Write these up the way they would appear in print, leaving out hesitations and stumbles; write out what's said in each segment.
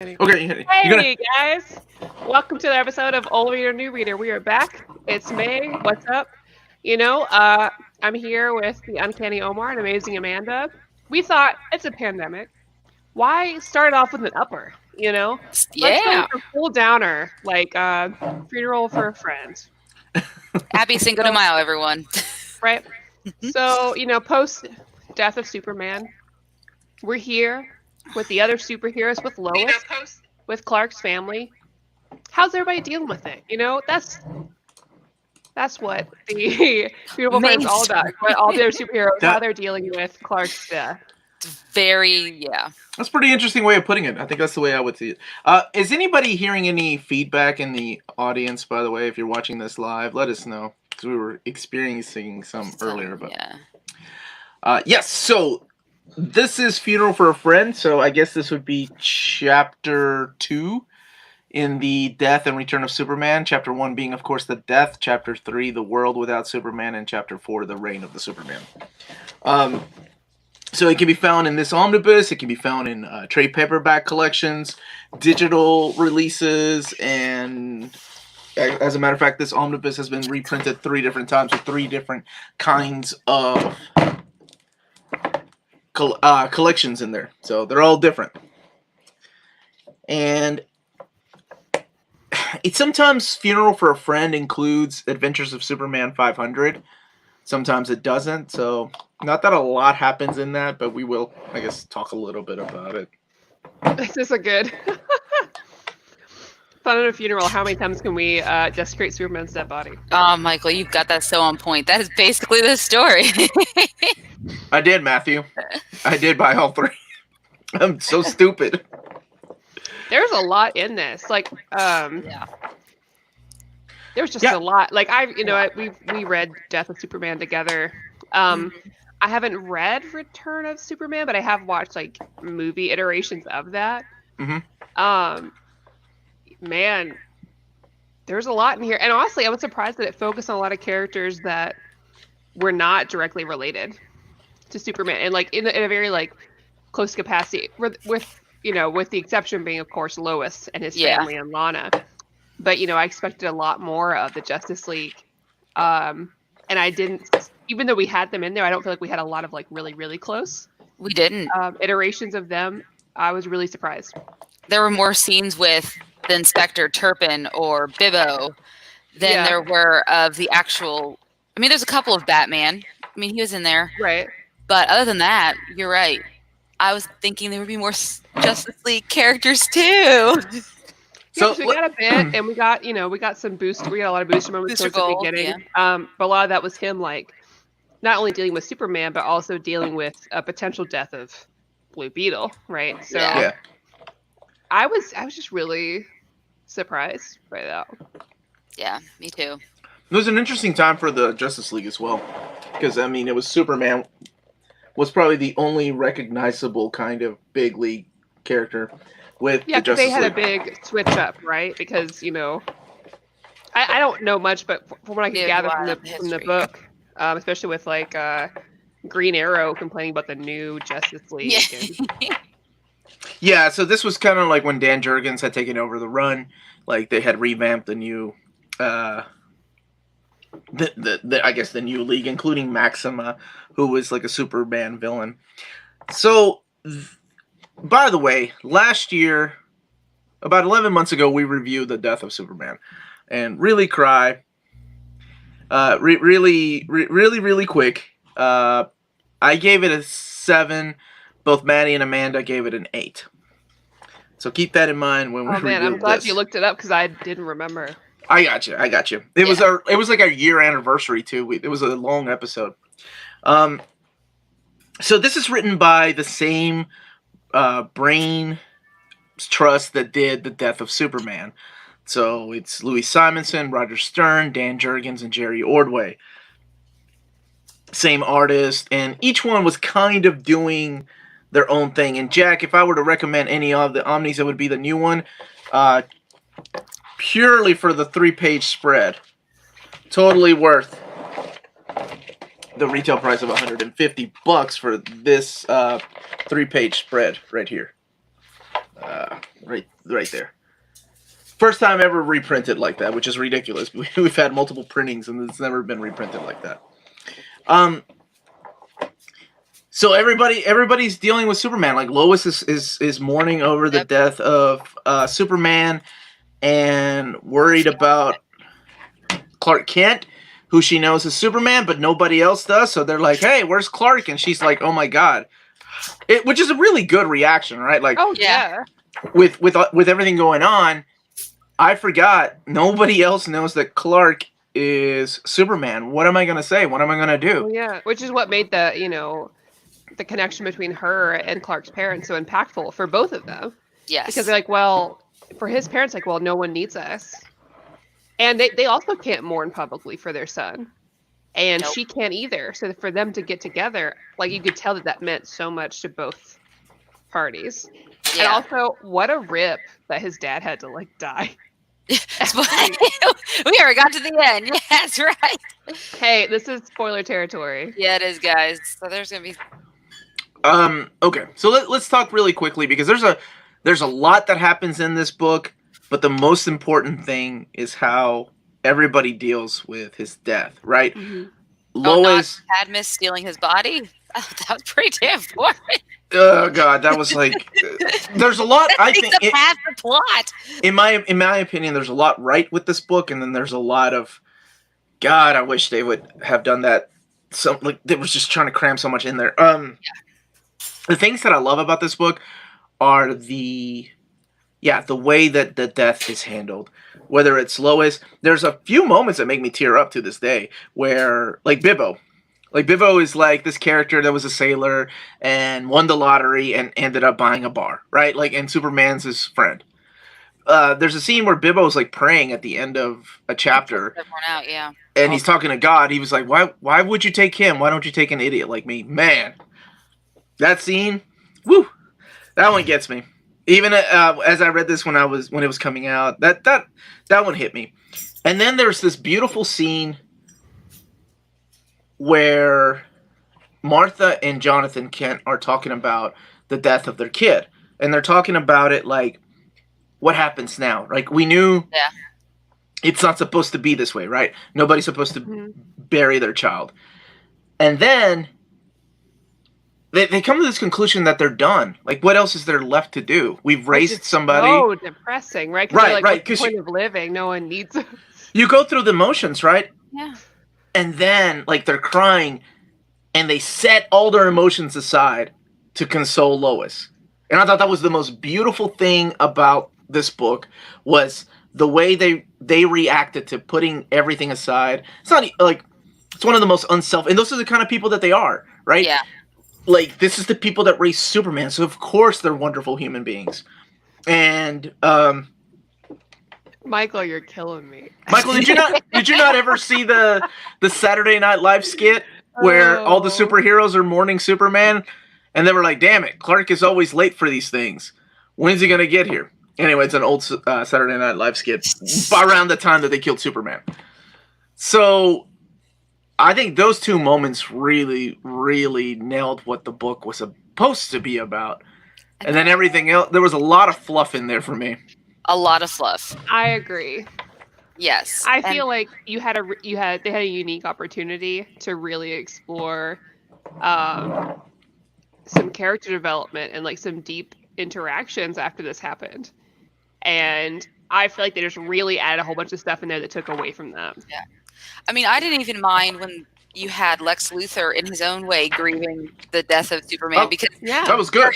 Okay, you're gonna. Hey guys, welcome to the episode of Old Reader New Reader. We are back. It's May. What's up? I'm here with the Uncanny Omar and Amazing Amanda. We thought it's a pandemic. Why start off with an upper? Let's go Yeah. with a full downer, like funeral for a friend, Happy Cinco de so, Mayo, everyone. right? So post death of Superman, we're here with the other superheroes, with Lois, with Clark's family. How's everybody dealing with it? That's what the Beautiful Friend's all about. What all their superheroes, how they're dealing with Clark's death. Yeah. That's a pretty interesting way of putting it. I think that's the way I would see it. Is anybody hearing any feedback in the audience? By the way, if you're watching this live, let us know because we were experiencing some earlier. But yes. So this is Funeral for a Friend. So I guess this would be chapter 2 in the Death and Return of Superman. Chapter 1 being, of course, the death. Chapter 3, the world without Superman, and Chapter 4, the reign of the Superman. So it can be found in this omnibus. It can be found in trade paperback collections, digital releases, and as a matter of fact, this omnibus has been reprinted 3 different times with 3 different kinds of collections in there. So they're all different. And it sometimes Funeral for a Friend includes Adventures of Superman 500. Sometimes it doesn't. So not that a lot happens in that, but we will, I guess, talk a little bit about it. This is a good fun at a funeral. How many times can we desecrate Superman's dead body? Oh, Michael, you've got that so on point. That is basically the story. I did, Matthew. I did buy all 3. I'm so stupid. There's a lot in this. There's just a lot. Like we read Death of Superman together. I haven't read Return of Superman, but I have watched like movie iterations of that. Mm-hmm. Man, there's a lot in here, and honestly, I was surprised that it focused on a lot of characters that were not directly related to Superman, and like in a very like close capacity. With the exception being, of course, Lois and his family and Lana. But, I expected a lot more of the Justice League. And I didn't, even though we had them in there, I don't feel like we had a lot of, like, really, really close. We didn't. Iterations of them. I was really surprised. There were more scenes with the Inspector Turpin or Bibbo than there were of the actual... I mean, there's a couple of Batman. I mean, he was in there. Right. But other than that, you're right. I was thinking there would be more Justice League characters, too. So we got a bit, and we got some boost. We got a lot of booster moments towards the beginning. But a lot of that was him, like, not only dealing with Superman, but also dealing with a potential death of Blue Beetle, right? So I was just really surprised by that. Yeah, me too. It was an interesting time for the Justice League as well, because I mean, it was Superman was probably the only recognizable kind of big league character. With the Justice they had League. a big switch up, right? Because I don't know much, but from what I can gather from the book, especially with like Green Arrow complaining about the new Justice League. Yeah, so this was kind of like when Dan Jurgens had taken over the run, like they had revamped the new, I guess the new league, including Maxima, who was like a Superman villain. So. By the way, last year, about 11 months ago, we reviewed The Death of Superman. And really cry. Really quick. I gave it a 7. Both Madddie and Amanda gave it an 8. So keep that in mind when we review this. I'm glad you looked it up because I didn't remember. I got you. It was like our year anniversary, too. It was a long episode. So this is written by the same... brain trust that did The Death of Superman. So it's Louis Simonson, Roger Stern, Dan Jurgens, and Jerry Ordway. Same artist, and each one was kind of doing their own thing. And Jack, if I were to recommend any of the Omnis, it would be the new one, purely for the 3-page spread. Totally worth the retail price of $150 for this 3-page spread right here. right there. First time ever reprinted like that, which is ridiculous. We've had multiple printings and it's never been reprinted like that. So everybody's dealing with Superman. Like Lois is mourning over the death of Superman and worried about Clark Kent, who she knows is Superman, but nobody else does. So they're like, "Hey, where's Clark?" And she's like, "Oh my God," which is a really good reaction, right? Like, oh yeah, with everything going on, I forgot nobody else knows that Clark is Superman. What am I gonna say? What am I gonna do? Oh, yeah, which is what made the connection between her and Clark's parents so impactful for both of them. Yes. Because they're like, well, for his parents, like, well, no one needs us. And they also can't mourn publicly for their son. And Nope. she can't either. So for them to get together, like, you could tell that meant so much to both parties. Yeah. And also, what a rip that his dad had to, like, die. We already got to the end. Yeah, that's right. Hey, this is spoiler territory. Yeah, it is, guys. So there's going to be... Okay, so let's talk really quickly because there's a lot that happens in this book, but the most important thing is how everybody deals with his death, right? Mm-hmm. Lois, Cadmus stealing his body. Oh, that was pretty damn boring. Oh God, that was like. There's a lot. I think the plot. In my opinion, there's a lot right with this book, and then there's a lot of. God, I wish they would have done that. They was just trying to cram so much in there. The things that I love about this book are the way that the death is handled. Whether it's Lois, there's a few moments that make me tear up to this day. Where like Bibbo is like this character that was a sailor and won the lottery and ended up buying a bar, right? Like, and Superman's his friend. There's a scene where Bibbo's like praying at the end of a chapter. Out, yeah. And he's talking to God. He was like, "Why would you take him? Why don't you take an idiot like me?" Man. That scene, woo, that one gets me. Even as I read this when it was coming out, that one hit me. And then there's this beautiful scene where Martha and Jonathan Kent are talking about the death of their kid, and they're talking about it like, what happens now? Like we knew, it's not supposed to be this way, right? Nobody's supposed to bury their child, and then. They come to this conclusion that they're done. Like, what else is there left to do? We've raised somebody. Oh, depressing, right? Right. What's the point of living? No one needs. You go through the motions, right? Yeah. And then, like, they're crying, and they set all their emotions aside to console Lois. And I thought that was the most beautiful thing about this book was the way they reacted to putting everything aside. It's not like it's one of the most unselfish, and those are the kind of people that they are, right? Yeah. Like, this is the people that raised Superman, so of course they're wonderful human beings. And Michael, you're killing me. Michael, did you not ever see the Saturday Night Live skit where all the superheroes are mourning Superman, and they were like, "Damn it, Clark is always late for these things. When's he gonna get here?" Anyway, it's an old Saturday Night Live skit around the time that they killed Superman. So. I think those two moments really, really nailed what the book was supposed to be about. And then everything else, there was a lot of fluff in there for me. A lot of fluff. I agree. Yes. I feel like they had a unique opportunity to really explore some character development and like some deep interactions after this happened. And I feel like they just really added a whole bunch of stuff in there that took away from them. Yeah. I mean, I didn't even mind when you had Lex Luthor in his own way grieving the death of Superman because that was good.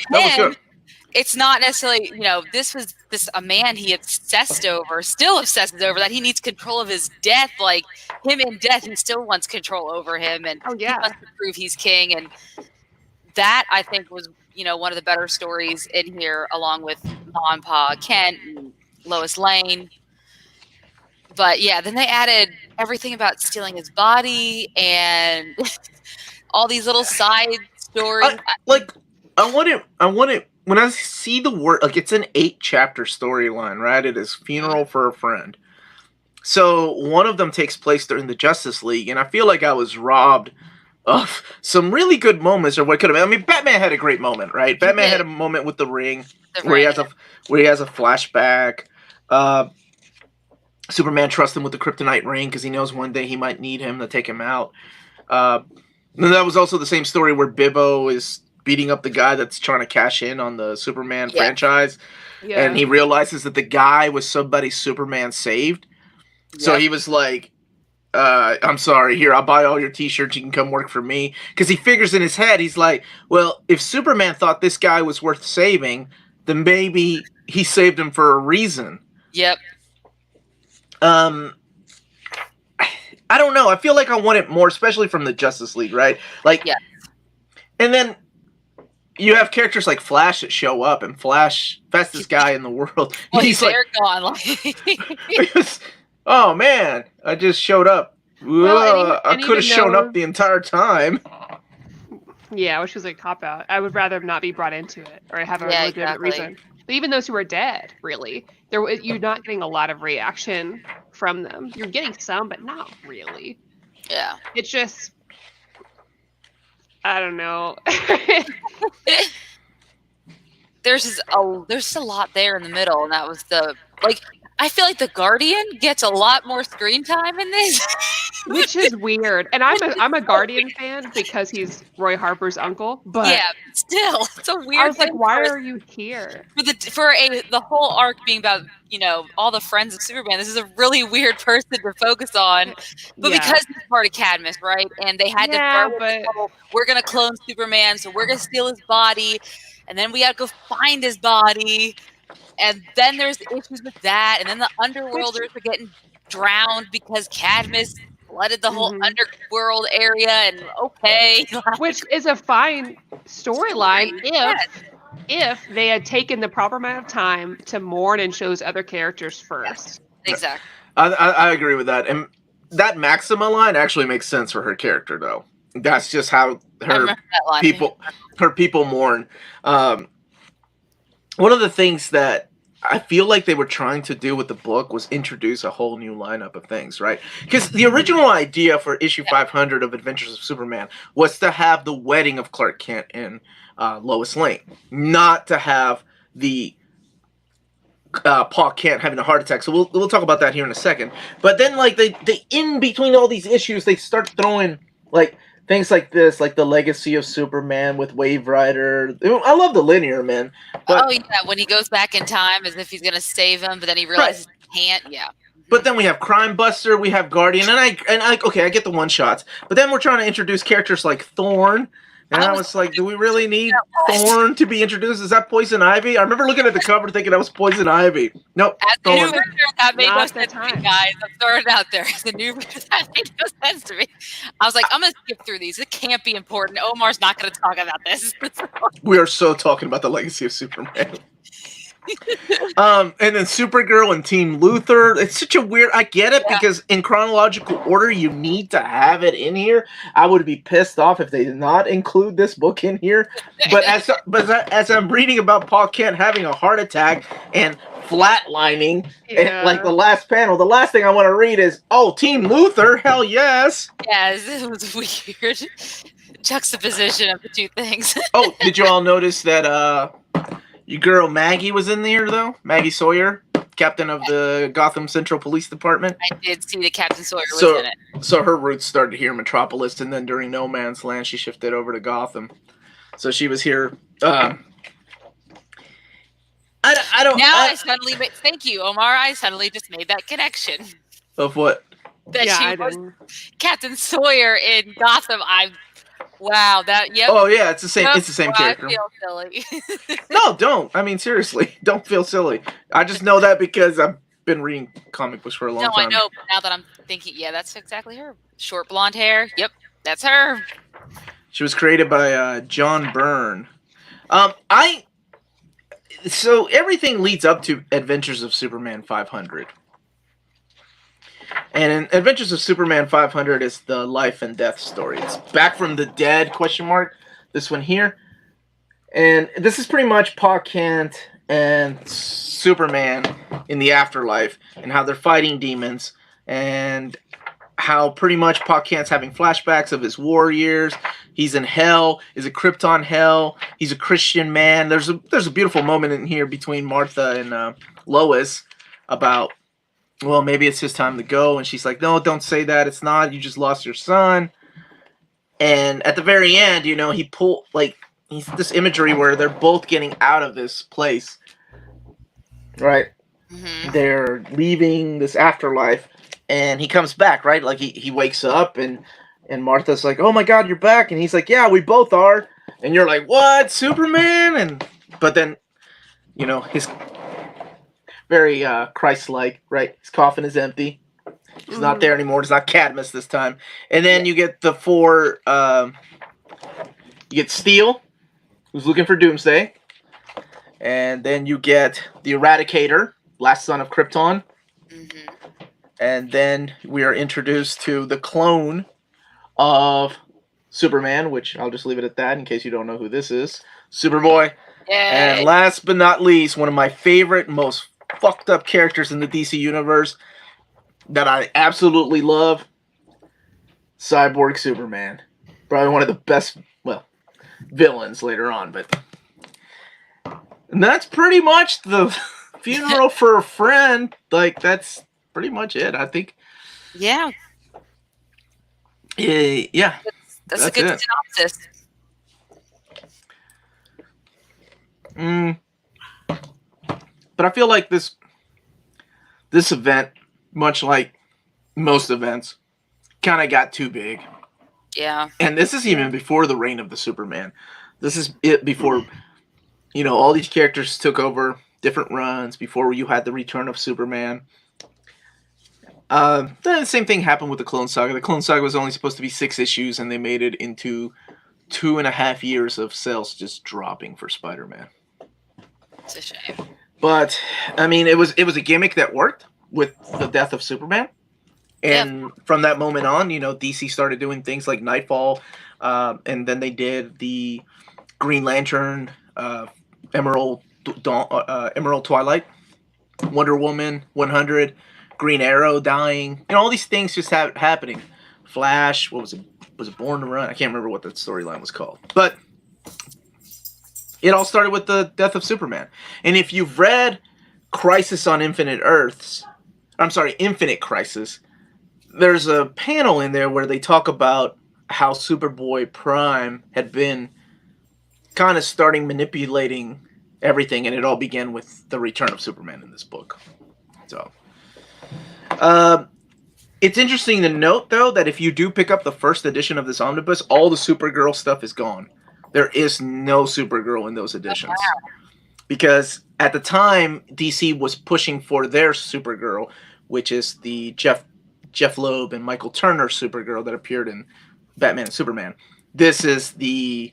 It's not necessarily, this was a man he obsessed over, still obsesses over, that he needs control of his death. Like him in death, he still wants control over him, and he wants to prove he's king. And that I think was, one of the better stories in here, along with Ma and Pa Kent and Lois Lane. But yeah, then they added everything about stealing his body and all these little side stories. I want it. When I see the word, like it's an 8-chapter storyline, right? It is funeral for a friend. So one of them takes place during the Justice League, and I feel like I was robbed some really good moments, or what could have been. I mean, Batman had a great moment, right? Batman had a moment with the ring, where he has a flashback. Superman trusts him with the kryptonite ring because he knows one day he might need him to take him out. And that was also the same story where Bibbo is beating up the guy that's trying to cash in on the Superman franchise. Yeah. And he realizes that the guy was somebody Superman saved. Yep. So he was like, I'm sorry, here, I'll buy all your t-shirts, you can come work for me. Because he figures in his head, he's like, well, if Superman thought this guy was worth saving, then maybe he saved him for a reason. Yep. I don't know. I feel like I want it more, especially from the Justice League, right? Like, yeah. And then you have characters like Flash that show up, and Flash, fastest guy in the world. Well, he's like, gone. Oh man, I just showed up. Well, I could have shown up the entire time. Yeah, which was a cop out. I would rather not be brought into it or have a legitimate reason. But even those who are dead, really, you're not getting a lot of reaction from them. You're getting some, but not really. Yeah. It's just, I don't know. There's a lot there in the middle, and that was I feel like the Guardian gets a lot more screen time in this, which is weird. And I'm a Guardian fan because he's Roy Harper's uncle. But yeah, still, it's a weird. I was like, why are you here? For the whole arc being about all the friends of Superman? This is a really weird person to focus on, but because he's part of Cadmus, right? And they had to we're gonna clone Superman, so we're gonna steal his body, and then we have to go find his body. And then there's issues with that, and then the underworlders are getting drowned because Cadmus flooded the whole underworld area, and which is a fine storyline if they had taken the proper amount of time to mourn and show other characters first. Exactly. I agree with that, and that Maxima line actually makes sense for her character, though. That's just how her people mourn. One of the things that I feel like they were trying to do with the book was introduce a whole new lineup of things, right? Because the original idea for issue 500 of Adventures of Superman was to have the wedding of Clark Kent and Lois Lane, not to have the Paul Kent having a heart attack. So we'll talk about that here in a second. But then, like, they in between all these issues, they start throwing like things like this, like the Legacy of Superman with Wave Rider. I love the linear, man. But, when he goes back in time as if he's going to save him, but then he realizes he can't. Yeah. But then we have Crime Buster, we have Guardian, and I get the one shots. But then we're trying to introduce characters like Thorn. And I was like, do we really need Thorn to be introduced? Is that Poison Ivy? I remember looking at the cover thinking that was Poison Ivy. Nope. As a new reader, that made no sense to me, guys. I'm throwing it out there. As a new reader, that made no sense to me. I was like, I'm going to skip through these. It can't be important. Omar's not going to talk about this. We are so talking about the Legacy of Superman. And then Supergirl and Team Luthor. It's such a weird. I get it because in chronological order, you need to have it in here. I would be pissed off if they did not include this book in here. But as I'm reading about Paul Kent having a heart attack and flatlining, and like the last panel, the last thing I want to read is, "Oh, Team Luthor, hell yes!" Yes, it was weird juxtaposition of the two things. Oh, did you all notice that? Your girl Maggie was in there, though? Maggie Sawyer, captain of the Gotham Central Police Department. I did see that Captain Sawyer was in it. So her roots started here in Metropolis, and then during No Man's Land, she shifted over to Gotham. So she was here. I don't... I suddenly... Thank you, Omar. I suddenly just made that connection. Of what? That she was Captain Sawyer in Gotham. Wow, that Oh yeah, it's the same. It's the same character. I feel silly. No, don't. I mean, seriously, don't feel silly. I just know that because I've been reading comic books for a long time. No, I know. But now that I'm thinking, that's exactly her. Short blonde hair. Yep, that's her. She was created by John Byrne. So everything leads up to Adventures of Superman 500. And in Adventures of Superman 500 is the life and death story. It's Back from the Dead, ? This one here. And this is pretty much Pa Kent and Superman in the afterlife and how they're fighting demons. And how pretty much Pa Kent's having flashbacks of his war years. He's in hell. Is it Krypton hell? He's a Christian man. There's a beautiful moment in here between Martha and Lois about, well, maybe it's his time to go. And she's like, no, don't say that. It's not. You just lost your son. And at the very end, he's this imagery where they're both getting out of this place. Right? Mm-hmm. They're leaving this afterlife. And he comes back, right? Like, he wakes up, and Martha's like, oh my God, you're back. And he's like, yeah, we both are. And you're like, what? Superman? But then, his very Christ-like, right? His coffin is empty. He's not there anymore. It's not Cadmus this time. And then you get the four, you get Steel, who's looking for Doomsday. And then you get the Eradicator, last son of Krypton. Mm-hmm. And then we are introduced to the clone of Superman, which I'll just leave it at that in case you don't know who this is. Superboy. Yay. And last but not least, one of my favorite, most fucked up characters in the DC universe that I absolutely love, Cyborg Superman. Probably one of the best, villains later on. And that's pretty much the funeral for a friend. Like, that's pretty much it, I think. Yeah. Yeah. That's a good synopsis. But I feel like this event, much like most events, kind of got too big. Yeah. And this is even before the reign of the Superman. This is it before, all these characters took over different runs, before you had the return of Superman. Then the same thing happened with the Clone Saga. The Clone Saga was only supposed to be 6 issues, and they made it into 2.5 years of sales just dropping for Spider-Man. It's a shame. But I mean, it was a gimmick that worked with the death of Superman, and from that moment on, DC started doing things like Nightfall, and then they did the Green Lantern, Emerald Twilight, Wonder Woman 100. Green Arrow dying, all these things just happening. Flash, what was it? Was it Born to Run? I can't remember what the storyline was called. But it all started with the death of Superman. And if you've read Infinite Crisis, there's a panel in there where they talk about how Superboy Prime had been kind of starting manipulating everything, and it all began with the return of Superman in this book. So it's interesting to note, though, that if you do pick up the first edition of this omnibus, all the Supergirl stuff is gone. There is no Supergirl in those editions. Because at the time, DC was pushing for their Supergirl, which is the Jeff Loeb and Michael Turner Supergirl that appeared in Batman and Superman. This is the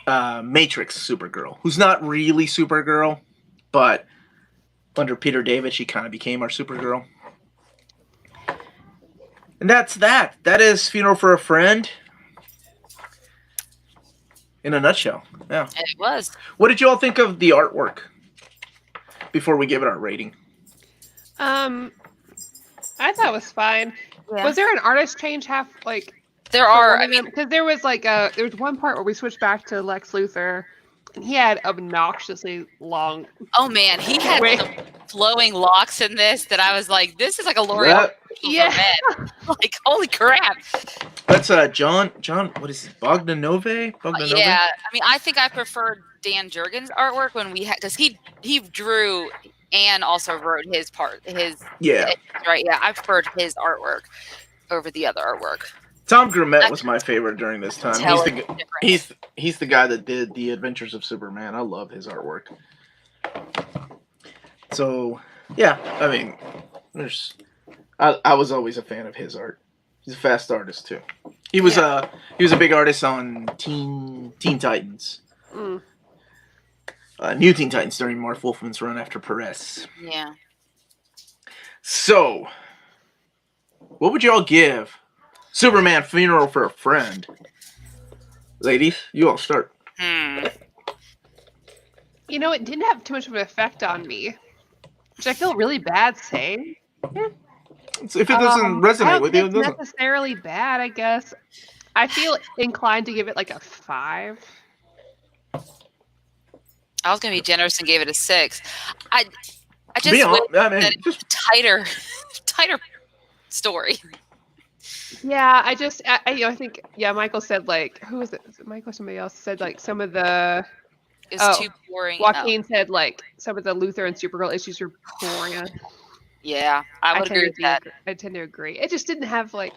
Matrix Supergirl, who's not really Supergirl, but under Peter David, she kind of became our Supergirl. And that's that. That is Funeral for a Friend. In a nutshell. Yeah. It was. What did you all think of the artwork before we give it our rating? I thought it was fine. Yeah. Was there an artist change there are, because there was there was one part where we switched back to Lex Luthor, and he had obnoxiously long. Oh man, he had some flowing locks in this that I was like, this is like a L'Oreal. Yeah. Like, holy crap. That's John, what is it? Bogdanove? Yeah. I think I preferred Dan Jurgens' artwork when we had, because he drew and also wrote his part. Right? Yeah. I preferred his artwork over the other artwork. Tom Grumet was my favorite during this time. He's the guy that did The Adventures of Superman. I love his artwork. So, yeah, I was always a fan of his art. He's a fast artist too. He was a big artist on Teen Titans. New Teen Titans during Marv Wolfman's run after Perez. Yeah. So, what would y'all give Superman Funeral for a Friend? Ladies, you all start. It didn't have too much of an effect on me, which I feel really bad saying. If it doesn't resonate with you, it doesn't. Necessarily bad, I guess. I feel inclined to give it like a 5. I was gonna be generous and gave it a 6. I just just tighter story. Yeah, I think Michael said like who was it? Was it Michael or somebody else said like some of the it's too boring. Joaquin said like some of the Luther and Supergirl issues were boring. Yeah, I would agree with that. I tend to agree. It just didn't have like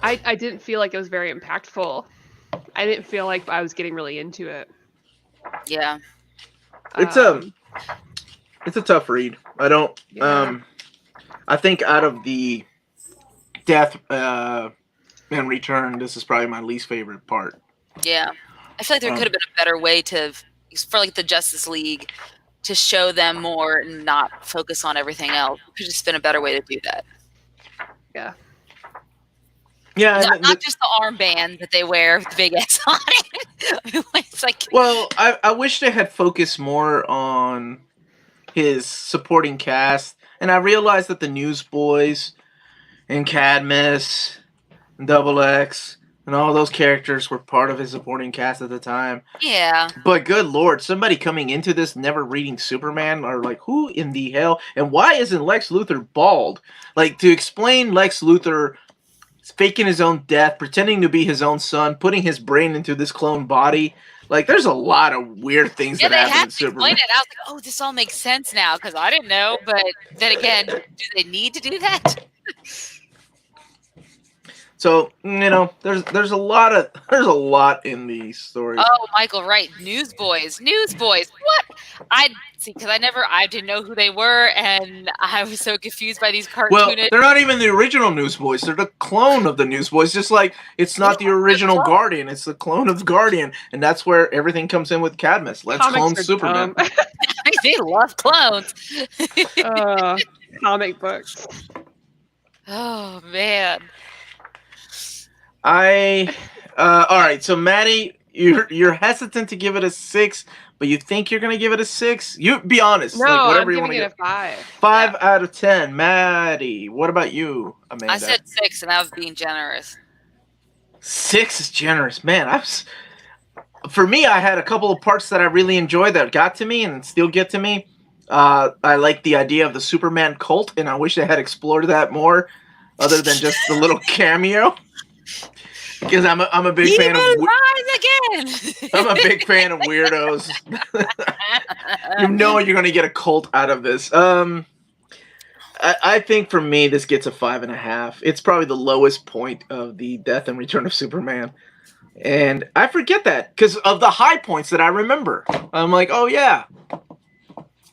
I didn't feel like it was very impactful. I didn't feel like I was getting really into it. Yeah. It's a tough read. I don't I think out of the Death and Return, this is probably my least favorite part. Yeah. I feel like there could have been a better way for like the Justice League to show them more and not focus on everything else. It could have just been a better way to do that. Yeah. Yeah, not just the armband that they wear with the big X on it. It's like, well, I wish they had focused more on his supporting cast, and I realized that the Newsboys and Cadmus and Double X and all those characters were part of his supporting cast at the time. Yeah. But good lord, somebody coming into this never reading Superman are like, who in the hell? And why isn't Lex Luthor bald? Like, to explain Lex Luthor faking his own death, pretending to be his own son, putting his brain into this clone body. Like, there's a lot of weird things that happen in Superman. It. I was like, oh, this all makes sense now, because I didn't know. But then again, do they need to do that? So, there's a lot in these stories. Oh, Michael, right. Newsboys. What? Because I didn't know who they were, and I was so confused by these cartoonish. Well, they're not even the original Newsboys. They're the clone of the Newsboys. Just like it's not the original Guardian, it's the clone of Guardian, and that's where everything comes in with Cadmus. Let's clone Superman. They love clones. Comic books. Oh man. All right. So Madddie, you're hesitant to give it a 6, but you think you're gonna give it a 6. You be honest. No, like, whatever I'm you want giving to it a 5. 5 out of 10. Madddie, what about you, Amanda? I said 6, and that was being generous. 6 is generous, man. For me, I had a couple of parts that I really enjoyed that got to me and still get to me. I like the idea of the Superman cult, and I wish they had explored that more, other than just the little cameo. Because I'm a big fan of. I'm a big fan of weirdos. You're gonna get a cult out of this. I think for me this gets a 5.5. It's probably the lowest point of the Death and Return of Superman, and I forget that because of the high points that I remember. I'm like, oh yeah,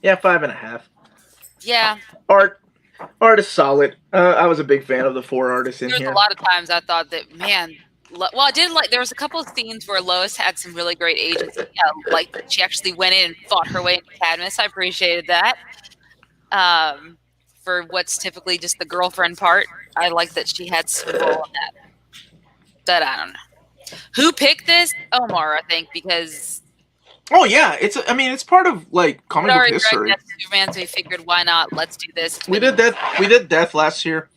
5.5. Yeah. Art is solid. I was a big fan of the 4 artists in here. There's a lot of times I thought that, man. Well, I did like. There was a couple of scenes where Lois had some really great agency. Like she actually went in and fought her way into Cadmus. I appreciated that. For what's typically just the girlfriend part, I like that she had some role in that. But I don't know who picked this. Omar, I think, because. Oh yeah, it's part of like comic book history. Superman, so we figured why not? Let's do this. We did Death last year.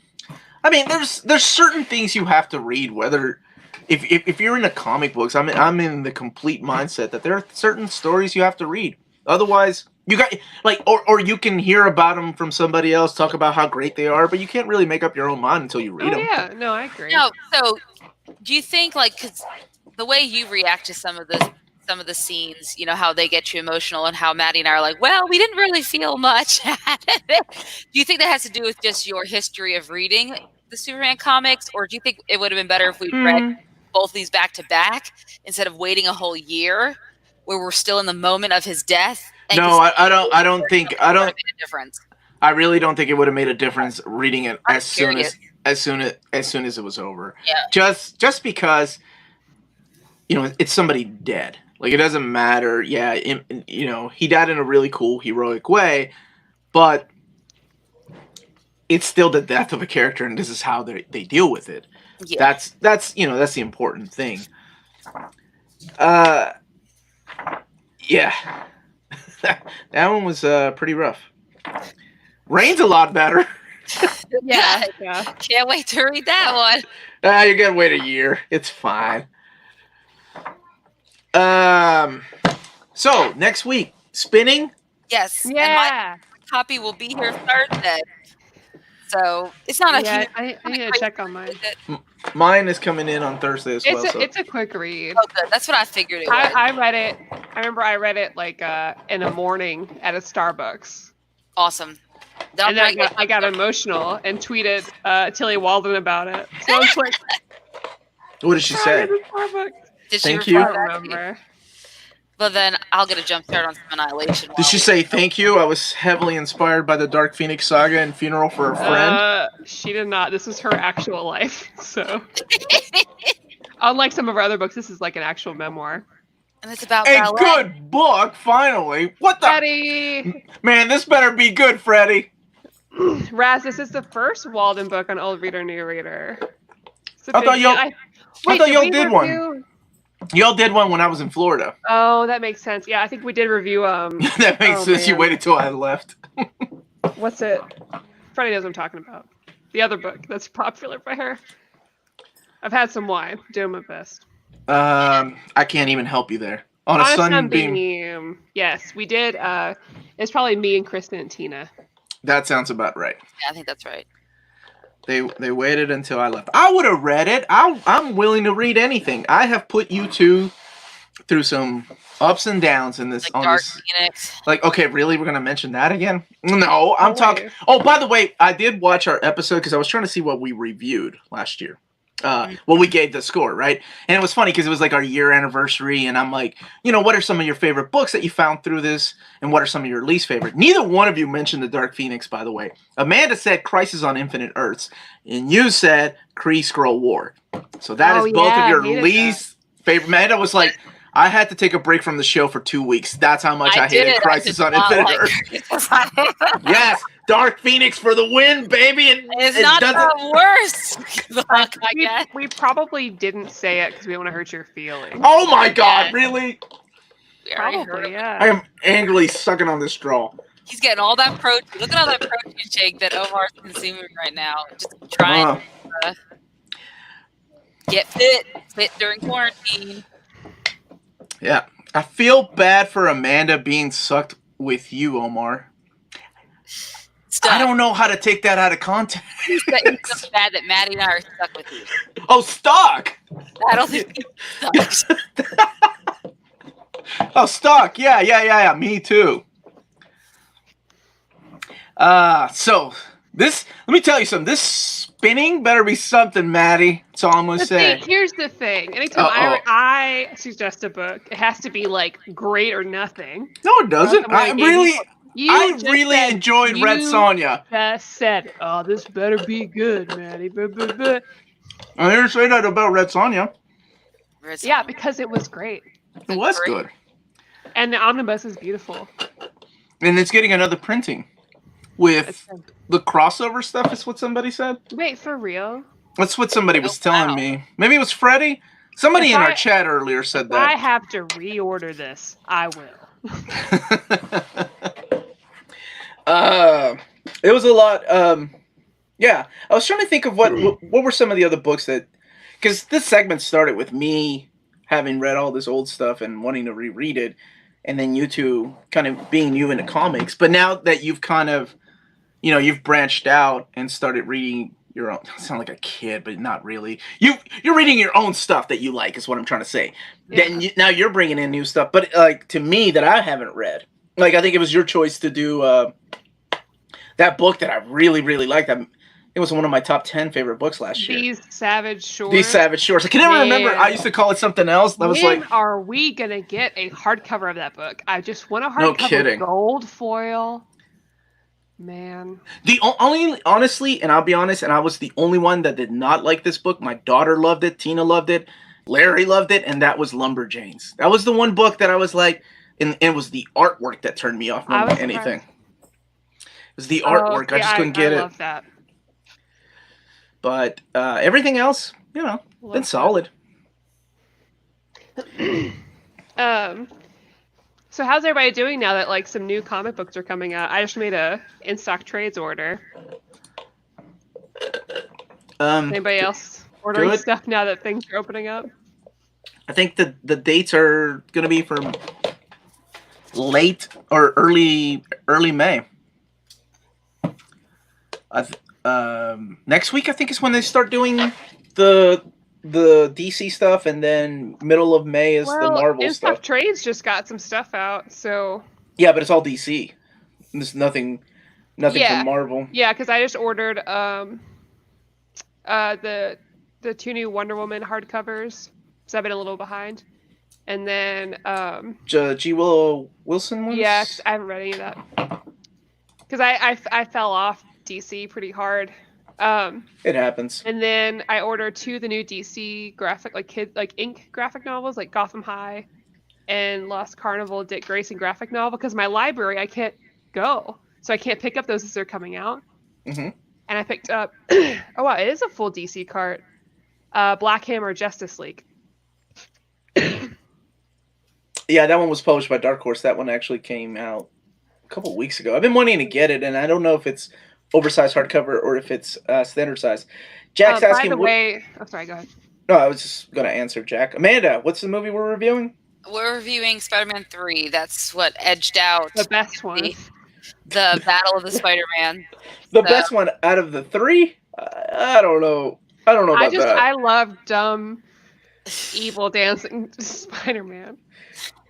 I mean, there's certain things you have to read, whether. If you're into comic books, I'm in the complete mindset that there are certain stories you have to read. Otherwise, you got like, or you can hear about them from somebody else, talk about how great they are, but you can't really make up your own mind until you read them. Yeah, no, I agree. No, so do you think because the way you react to some of the scenes, how they get you emotional, and how Madddie and I are like, well, we didn't really feel much. Do you think that has to do with just your history of reading the Superman comics, or do you think it would have been better if we read both these back to back instead of waiting a whole year where we're still in the moment of his death? No, I don't think a difference. I really don't think it would have made a difference reading it as soon as it was over. Yeah. Just because it's somebody dead. Like, it doesn't matter. Yeah, he died in a really cool, heroic way, but it's still the death of a character, and this is how they deal with it. Yeah. That's the important thing. Yeah. That one was pretty rough. Reign's a lot better. Yeah. Can't wait to read that one. You're gonna wait a year. It's fine. So next week, spinning. Yes. Yeah. And my copy will be here Thursday. So it's not a huge. I need to check on mine. Mine is coming in on Thursday as well. It's a quick read. Oh, good. That's what I figured it was. I read it. I remember I read it like in the morning at a Starbucks. Awesome. And then I got emotional and tweeted Tilly Walden about it. So I was like, what did she say? Did thank she you. I remember. But then I'll get a jump start on some Annihilation. Did she say thank you? I was heavily inspired by the Dark Phoenix saga and Funeral for a Friend. She did not. This is her actual life. So, unlike some of her other books, this is like an actual memoir. And it's about a ballet. Good book, finally. What the? Freddie! Man, this better be good, Freddie. Raz, this is the first Walden book on Old Reader, New Reader. I thought y'all did one. Y'all did one when I was in Florida. Oh, that makes sense. Yeah, I think we did review. That makes sense. Man. You waited till I left. What's it? Freddie knows what I'm talking about. The other book that's popular by her. I've had some wine. Doing my best. I can't even help you there. On a sunbeam. Yes, we did. It's probably me and Kristen and Tina. That sounds about right. Yeah, I think that's right. They waited until I left. I would have read it. I'm willing to read anything. I have put you two through some ups and downs in this. Like on Dark this. Phoenix. Like, okay, really? We're gonna mention that again? No, I'm talking. Oh, by the way, I did watch our episode because I was trying to see what we reviewed last year. Well, we gave the score, right? And it was funny because it was like our year anniversary, and I'm like, what are some of your favorite books that you found through this, and what are some of your least favorite? Neither one of you mentioned the Dark Phoenix, by the way. Amanda said Crisis on Infinite Earths, and you said Kree Skrull War. So that is both of your least favorite. Amanda was like, I had to take a break from the show for 2 weeks. That's how much I hated Crisis on Infinite Earths. Yes, Dark Phoenix for the win, baby. And it's not the worst. I guess. We probably didn't say it because we don't want to hurt your feelings. Oh my God, really? Probably, yeah. I am angrily sucking on this straw. He's getting all that protein. Look at all that protein shake that Omar's consuming right now. Just trying to get fit during quarantine. Yeah. I feel bad for Amanda being sucked with you, Omar. Stuck. I don't know how to take that out of context. It's so bad that Madddie and I are stuck with you. Oh, stuck! I don't think he's stuck. Oh, stuck. Yeah. Me too. So this, let me tell you something. This spinning better be something, Madddie. That's all I'm going to say. Here's the thing. Anytime I suggest a book, it has to be like great or nothing. No, it doesn't. I really enjoyed Red Sonja. Just said, oh, this better be good, Madddie. I didn't say that about Red Sonja. Yeah, because it was great. It was good. And the omnibus is beautiful. And it's getting another printing with the crossover stuff, is what somebody said. Wait, for real? That's what somebody was telling me. Maybe it was Freddie? Somebody in our chat earlier said that. I have to reorder this. I will. It was a lot. Yeah, I was trying to think of what were some of the other books that, because this segment started with me having read all this old stuff and wanting to reread it, and then you two kind of being new into comics. But now that you've kind of, you've branched out and started reading your own. I sound like a kid, but not really. You're reading your own stuff that you like, is what I'm trying to say. Yeah. Then now you're bringing in new stuff, but like to me that I haven't read. Like I think it was your choice to do that book that I really, really liked. It was one of my top 10 favorite books last year. These Savage Shores. I can never remember. I used to call it something else. When are we gonna get a hardcover of that book? I just want a hardcover gold foil. Man. The only, honestly, and I'll be honest, and I was the only one that did not like this book. My daughter loved it. Tina loved it. Larry loved it, and that was Lumberjanes. That was the one book that I was like, and it was the artwork that turned me off more than anything. It was the artwork. I just couldn't get it. I love that. But everything else, been solid. So how's everybody doing now that like some new comic books are coming out? I just made a in-stock trades order. Anybody else ordering good. stuff now that things are opening up? I think the dates are going to be for late or early May. Next week I think is when they start doing the DC stuff, and then middle of May is the Marvel stuff. Trades just got some stuff out, so yeah, but it's all DC. There's nothing from Marvel. Yeah, because I just ordered the 2 new Wonder Woman hardcovers, so I've been a little behind, and then G. Willow Wilson ones. Yeah, I haven't read any of that because I fell off DC pretty hard. It happens. And then I ordered 2 of the new DC ink graphic novels, like Gotham High and Lost Carnival Dick Grayson graphic novel, because my library I can't go, so I can't pick up those as they're coming out. Mm-hmm. And I picked up oh wow, it is a full DC cart. Black Hammer Justice League. Yeah, that one was published by Dark Horse. That one actually came out a couple weeks ago. I've been wanting to get it, and I don't know if it's oversized hardcover or if it's standard size. Jack's asking. By the way, sorry, go ahead. No, I was just gonna answer Jack. Amanda, what's the movie we're reviewing? We're reviewing Spider-Man 3. That's what edged out the best one. The Battle of the Spider-Man. The best one out of the 3? I don't know. I don't know about that. I love dumb, evil dancing Spider-Man.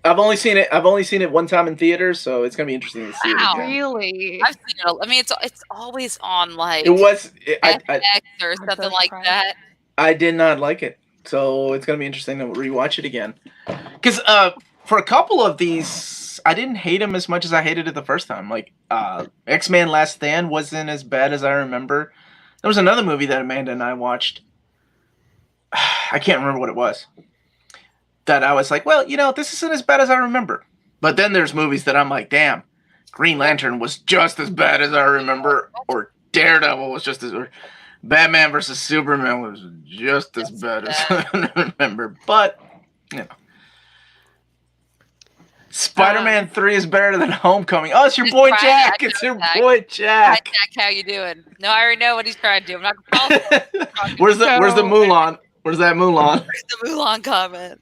I've only seen it one time in theaters, so it's gonna be interesting to see it again. Really? I've seen it. I mean, it's always on like FX or something like that. I did not like it, so it's gonna be interesting to rewatch it again. Because for a couple of these, I didn't hate them as much as I hated it the first time. Like X-Men: Last Stand wasn't as bad as I remember. There was another movie that Amanda and I watched. I can't remember what it was. That I was like, well, this isn't as bad as I remember. But then there's movies that I'm like, damn, Green Lantern was just as bad as I remember, or Daredevil was just as, or Batman versus Superman was just as bad as I remember. But, Spider-Man 3 is better than Homecoming. Oh, it's your boy Jack. It's your boy Jack. Hi, Jack, how you doing? No, I already know what he's trying to do. I'm not gonna follow. Where's the Mulan? Where's that Mulan? Where's the Mulan comment?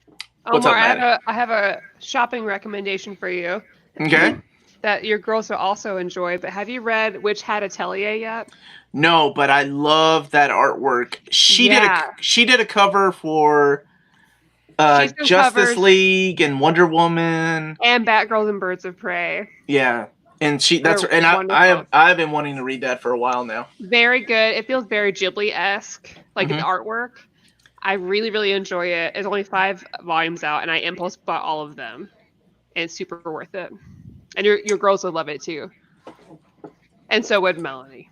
Omar, I have a shopping recommendation for you. Okay. That your girls will also enjoy. But have you read Witch Hat Atelier yet? No, but I love that artwork. She did a cover for Justice League and Wonder Woman and Batgirl and Birds of Prey. Yeah, and I've been wanting to read that for a while now. Very good. It feels very Ghibli-esque, like the artwork. I really, really enjoy it. It's only 5 volumes out, and I impulse bought all of them. And it's super worth it. And your girls would love it, too. And so would Melanie.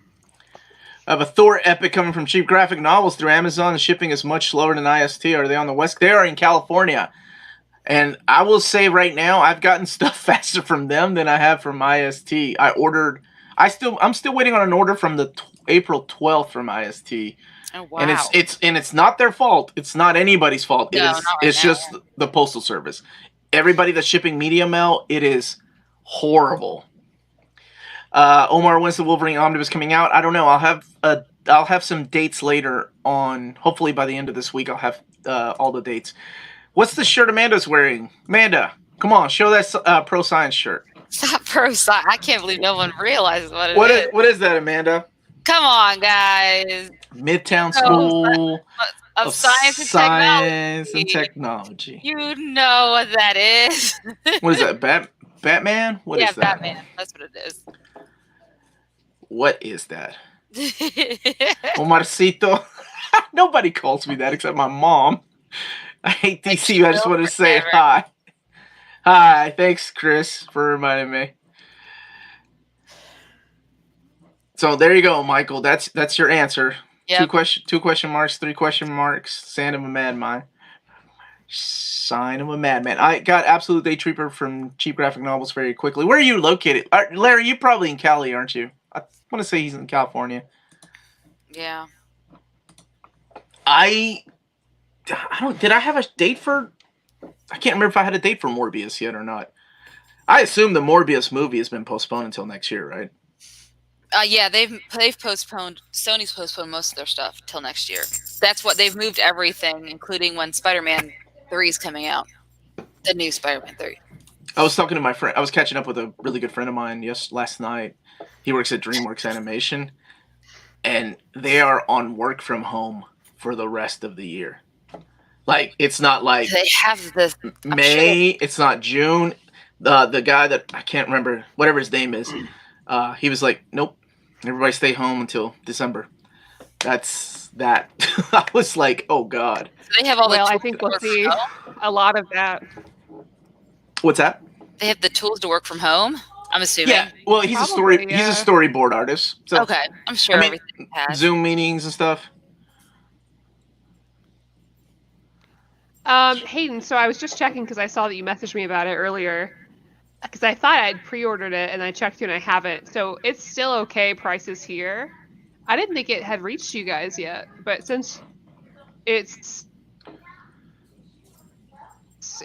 I have a Thor epic coming from Cheap Graphic Novels through Amazon. The shipping is much slower than IST. Are they on the West? They are in California. And I will say right now, I've gotten stuff faster from them than I have from IST. I'm still waiting on an order from the April 12th from IST. Oh, wow. And it's not their fault. It's not anybody's fault. It's just the Postal Service. Everybody that's shipping media mail, it is horrible. Omar, when's the Wolverine Omnibus coming out? I don't know. I'll have some dates later on. Hopefully by the end of this week, I'll have all the dates. What's the shirt Amanda's wearing? Amanda, come on, show that Pro Science shirt. It's not Pro Science. I can't believe no one realizes what it is. What is that, Amanda? Come on, guys. Midtown School of Science and Technology. You know what that is. What is that? Batman? What is that? Yeah, Batman. That's what it is. What is that? Omarcito. Nobody calls me that except my mom. I hate DC. I just want to say hi. Hi. Thanks, Chris, for reminding me. So there you go, Michael. That's your answer. Yep. 2 question marks, 3 question marks. Sign of a madman. Sign of a madman. I got Absolute Day Trooper from Cheap Graphic Novels very quickly. Where are you located? Larry, you're probably in Cali, aren't you? I want to say he's in California. Yeah. Did I have a date for... I can't remember if I had a date for Morbius yet or not. I assume the Morbius movie has been postponed until next year, right? Yeah, they've postponed. Sony's postponed most of their stuff till next year. That's what they've moved everything, including when Spider-Man 3 is coming out. The new Spider-Man 3. I was talking to my friend. I was catching up with a really good friend of mine last night. He works at DreamWorks Animation, and they are on work from home for the rest of the year. Like, it's not like they have this May. It's not June. The guy that I can't remember, whatever his name is, he was like, "Nope, everybody stay home until December." That's that. I was like, "Oh God." They have all the. I think we'll see a lot of that. What's that? They have the tools to work from home. I'm assuming. Yeah. Well, he's he's a storyboard artist. So, okay, I'm sure everything has Zoom meetings and stuff. Hayden, so I was just checking because I saw that you messaged me about it earlier. Because I thought I'd pre-ordered it and I checked and I haven't. So it's still okay. Prices here. I didn't think it had reached you guys yet, but since it's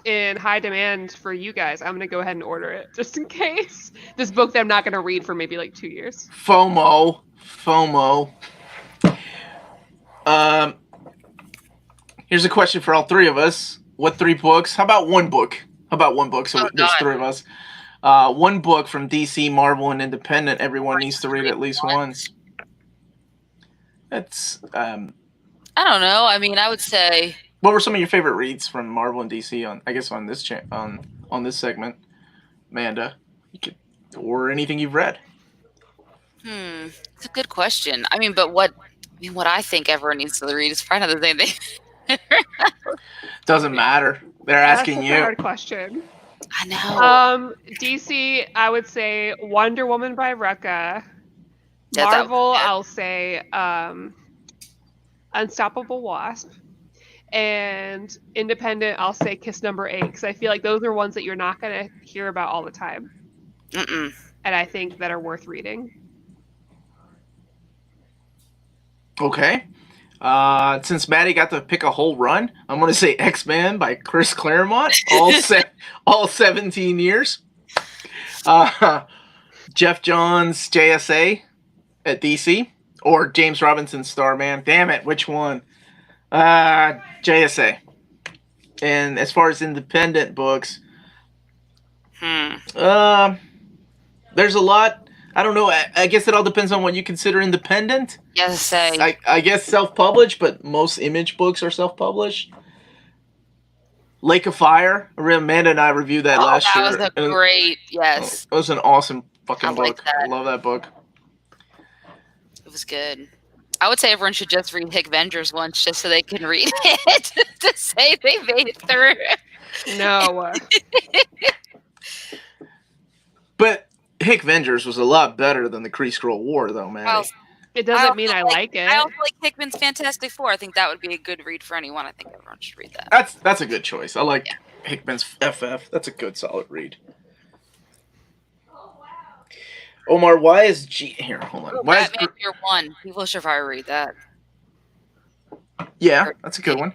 in high demand for you guys, I'm gonna go ahead and order it just in case. This book that I'm not gonna read for maybe like 2 years. FOMO. Here's a question for all three of us. What 3 books? How about one book? So there's 3 of us. One book from DC, Marvel, and Independent. Everyone needs to read at least once. That's. I don't know. I mean, I would say. What were some of your favorite reads from Marvel and DC on this on this segment, Amanda? Or anything you've read? It's a good question. I mean, but what I think everyone needs to read is probably not the same thing. Doesn't matter. They're asking you. That's a hard question. I know. DC, I would say Wonder Woman by Rucka. Marvel, I'll say Unstoppable Wasp. And Independent, I'll say Kiss Number 8, because I feel like those are ones that you're not going to hear about all the time. And I think that are worth reading. Okay. Since Madddie got to pick a whole run, I'm going to say X-Men by Chris Claremont, all 17 years. Jeff Johns' JSA at DC, or James Robinson Starman. Damn it, which one? JSA. And as far as independent books, there's a lot. I don't know. I guess it all depends on what you consider independent. Yes, I guess self-published, but most Image books are self-published. Lake of Fire. Amanda and I reviewed that last year. That was a great, yes. It was an awesome fucking book. That. I love that book. It was good. I would say everyone should just read Hick Vengers once just so they can read it to say they made it through. No. But Hick Vengers was a lot better than the Kree Skrull War, though, man. Well, it doesn't mean I like it. I also like Hickman's Fantastic Four. I think that would be a good read for anyone. I think everyone should read that. That's a good choice. I like Hickman's FF. That's a good, solid read. Omar, why is here? Hold on. Why Batman Year One? People should probably read that. Yeah, that's a good one.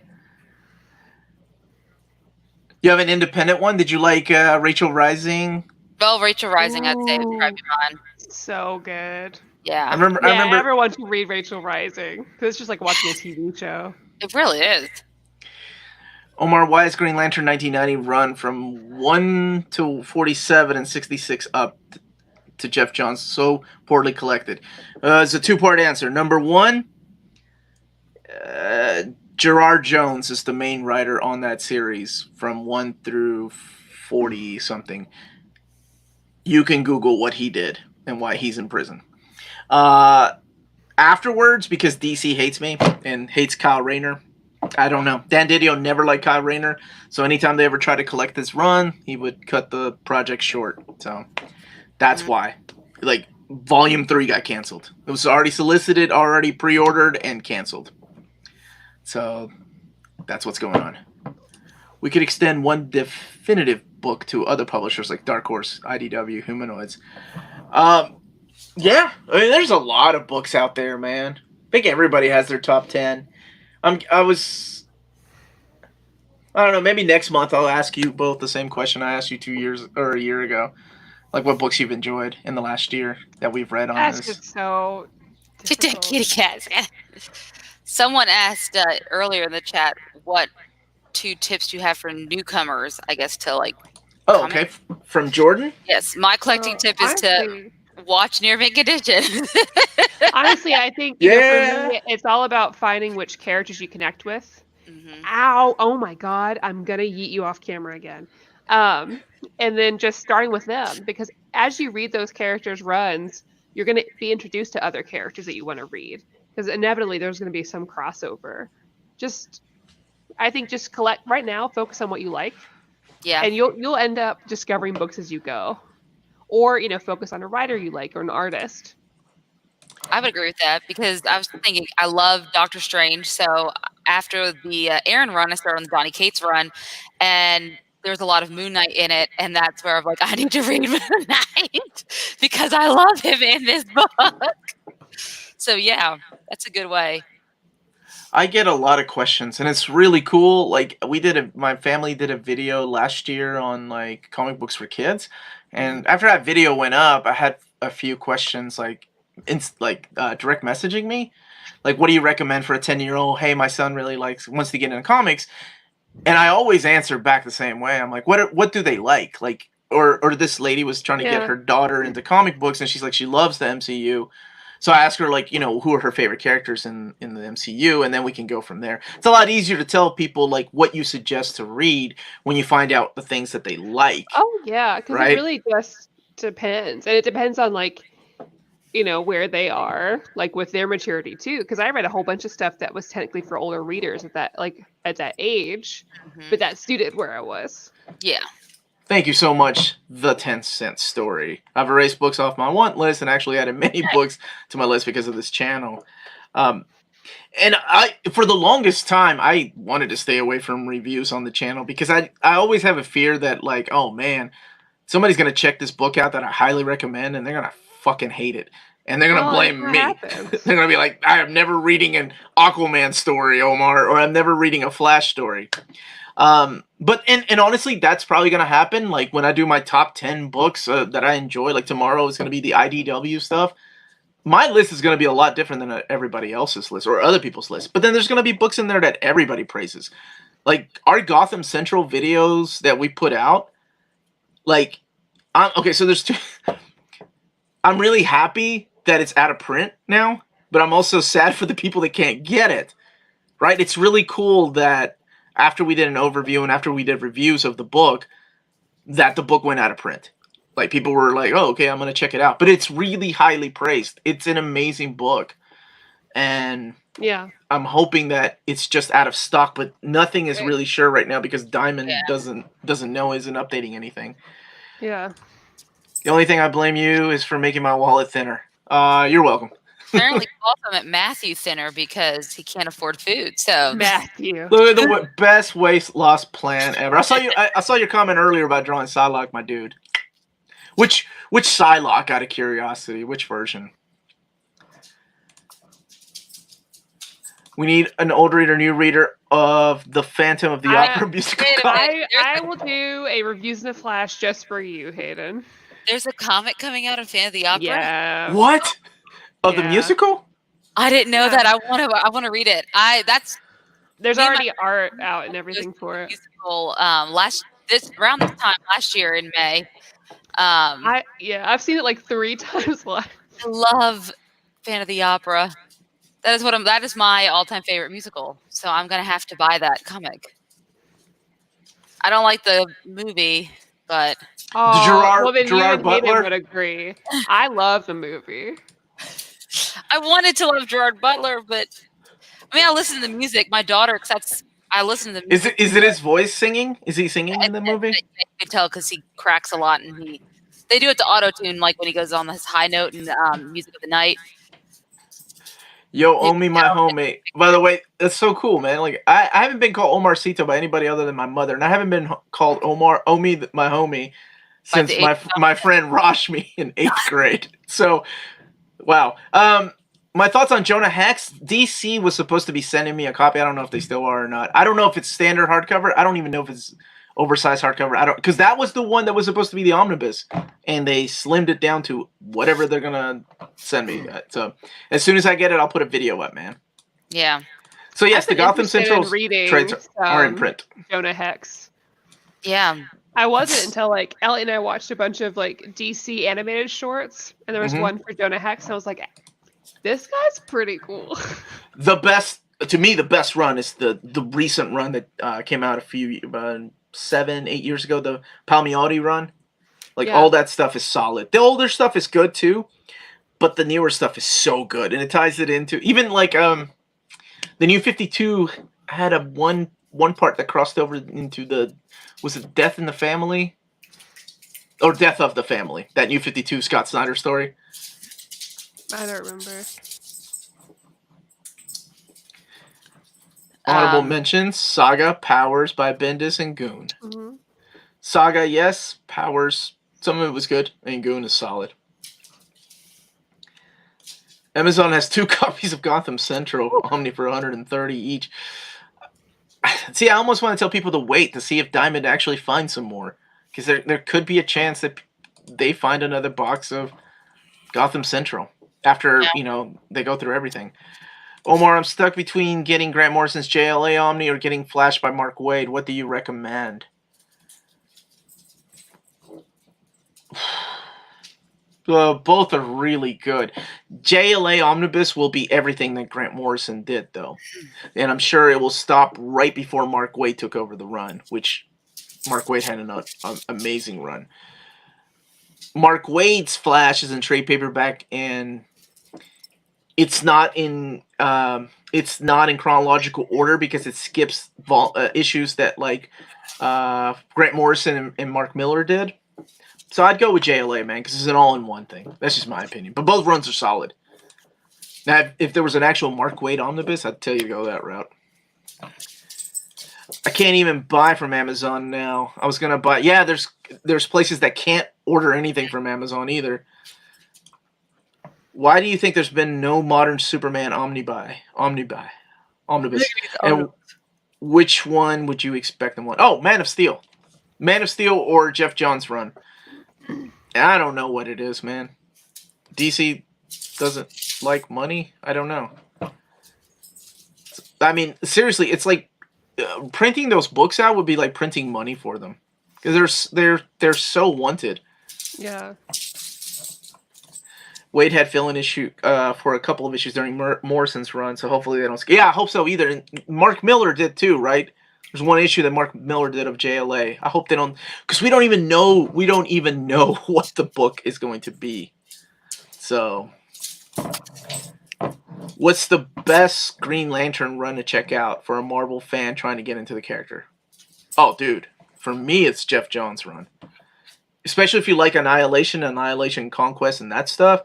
You have an independent one? Did you like Rachel Rising? Well, Rachel Rising, I'd say would probably be mine. So good. Yeah. I remember. Everyone should read Rachel Rising because it's just like watching a TV show. It really is. Omar, why is Green Lantern 1990 run from 1 to 47 and 66 up to Jeff Johns so poorly collected? It's a 2-part answer. Number 1, Gerard Jones is the main writer on that series from 1 through 40 something. You can Google what he did and why he's in prison. Afterwards, because DC hates me and hates Kyle Rayner, I don't know. Dan Didio never liked Kyle Rayner, so anytime they ever tried to collect this run, he would cut the project short. So that's why. Like, Volume 3 got canceled. It was already solicited, already pre-ordered, and canceled. So that's what's going on. We could extend one definitive book to other publishers like Dark Horse, IDW, Humanoids. Yeah, I mean, there's a lot of books out there, man. I think everybody has their top 10. I don't know, maybe next month I'll ask you both the same question I asked you 2 years or a year ago. Like what books you've enjoyed in the last year that we've read on That's this. just so difficult. Kitty cats. Someone asked earlier in the chat what 2 tips you have for newcomers, I guess, to like. Oh, okay. From Jordan? Yes, my collecting tip is to watch Near Mint Condition. Honestly, I think you know, for me, it's all about finding which characters you connect with. Ow! Oh my God! I'm gonna yeet you off camera again. And then just starting with them, because as you read those characters' runs, you're gonna be introduced to other characters that you want to read, because inevitably there's gonna be some crossover. I think just collect right now. Focus on what you like. Yeah. And you'll end up discovering books as you go, or focus on a writer you like or an artist. I would agree with that, because I was thinking I love Doctor Strange. So after the Aaron run, I started on the Donny Cates run, and there's a lot of Moon Knight in it, and that's where I'm like, I need to read Moon Knight because I love him in this book. So yeah, that's a good way. I get a lot of questions, and it's really cool. Like my family did a video last year on like comic books for kids, and after that video went up, I had a few questions like direct messaging me, like, what do you recommend for a 10-year-old? Hey, my son really wants to get into comics, and I always answer back the same way. I'm like, what do they like? Like, or this lady was trying to get her daughter into comic books, and she's like, she loves the MCU. So I asked her, like, who are her favorite characters in the MCU, and then we can go from there. It's a lot easier to tell people, like, what you suggest to read when you find out the things that they like. Oh, yeah, because right? It really just depends. And it depends on, like, where they are, like, with their maturity, too. Because I read a whole bunch of stuff that was technically for older readers at that age, but that suited where I was. Yeah. Thank you so much, The 10-Cent Story. I've erased books off my want list and actually added many books to my list because of this channel. And for the longest time, I wanted to stay away from reviews on the channel because I always have a fear that, like, oh man, somebody's going to check this book out that I highly recommend and they're going to fucking hate it. And they're going to blame me. They're going to be like, I am never reading an Aquaman story, Omar, or I'm never reading a Flash story. But honestly, that's probably going to happen. Like when I do my top 10 books that I enjoy, like tomorrow is going to be the IDW stuff. My list is going to be a lot different than everybody else's list or other people's list. But then there's going to be books in there that everybody praises. Like our Gotham Central videos that we put out. Like, okay, so there's two. I'm really happy that it's out of print now, but I'm also sad for the people that can't get it. Right? It's really cool that after we did an overview and after we did reviews of the book, that the book went out of print. Like, people were like, oh, okay, I'm going to check it out. But it's really highly praised. It's an amazing book. And yeah, I'm hoping that it's just out of stock, but nothing is really sure right now because Diamond doesn't know, isn't updating anything. Yeah. The only thing I blame you is for making my wallet thinner. You're welcome. Apparently, also met Matthew thinner because he can't afford food. So Matthew, look at the best weight loss plan ever. I saw your comment earlier about drawing Psylocke, my dude. Which Psylocke, out of curiosity? Which version? We need an old reader, new reader of the Phantom of the Opera musical. I will do a reviews in a flash just for you, Hayden. There's a comic coming out of Phantom of the Opera. Yeah. What? Of the musical? I didn't know that. I want to read it. There's already art out and everything for it. Musical around this time last year in May. I've seen it like 3 times live. I love Phantom of the Opera. That is my all-time favorite musical. So I'm gonna have to buy that comic. I don't like the movie, but Gerard Butler would agree. I love the movie. I wanted to love Gerard Butler, but I mean, I listen to the music. My daughter accepts. I listen to the music. Is it his voice singing? Is he singing in the movie? You can tell because he cracks a lot, and they do it to auto-tune, like when he goes on his high note in Music of the Night. Yo, Omi, my homie. By the way, that's so cool, man. Like, I haven't been called Omarcito by anybody other than my mother, and I haven't been called Omi, my homie, since my friend Rashmi in 8th grade. So, wow. My thoughts on Jonah Hex. DC was supposed to be sending me a copy. I don't know if they still are or not. I don't know if it's standard hardcover. I don't even know if it's oversized hardcover. I don't, because that was the one that was supposed to be the omnibus, and they slimmed it down to whatever they're gonna send me. So as soon as I get it, I'll put a video up, man. Yeah. So yes, the Gotham Central trades are in print. Jonah Hex. Yeah. I wasn't until like Ellie and I watched a bunch of like DC animated shorts, and there was one for Jonah Hex, and I was like, this guy's pretty cool. The best run is the recent run that came out a few 7-8 years ago, the Palmiotti run. Like all that stuff is solid. The older stuff is good too, but the newer stuff is so good, and it ties it into even like the New 52 had a one part that crossed over into the, was it Death in the Family or Death of the Family? That New 52 Scott Snyder story. I don't remember. Honorable mentions: Saga, Powers by Bendis and Goon. Saga, yes. Powers, some of it was good, and Goon is solid. Amazon has 2 copies of Gotham Central Omni for $130 each. See, I almost want to tell people to wait to see if Diamond actually finds some more, because there could be a chance that they find another box of Gotham Central after they go through everything. Omar, I'm stuck between getting Grant Morrison's JLA Omni or getting Flash by Mark Waid. What do you recommend? Both are really good. JLA Omnibus will be everything that Grant Morrison did, though. And I'm sure it will stop right before Mark Waid took over the run, which Mark Waid had an amazing run. Mark Waid's Flash is in trade paperback, and it's not in chronological order because it skips issues that like Grant Morrison and Mark Miller did. So I'd go with JLA, man, because it's an all-in-one thing. That's just my opinion. But both runs are solid. Now, if there was an actual Mark Waid omnibus, I'd tell you to go that route. I can't even buy from Amazon now. I was gonna buy. Yeah, there's places that can't order anything from Amazon either. Why do you think there's been no modern Superman omnibus? And which one would you expect them on? Oh, Man of Steel. Man of Steel or Jeff Johns' run. I don't know what it is, man. DC doesn't like money? I don't know. I mean, seriously, it's like printing those books out would be like printing money for them. Because they're so wanted. Yeah. Waid had fill-in issue for a couple of issues during Morrison's run, so hopefully they don't... Yeah, I hope so either. And Mark Miller did too, right? There's one issue that Mark Miller did of JLA. I hope they don't... Because we don't even know what the book is going to be. So... What's the best Green Lantern run to check out for a Marvel fan trying to get into the character? Oh, dude. For me, it's Jeff Johns' run. Especially if you like Annihilation, Conquest, and that stuff.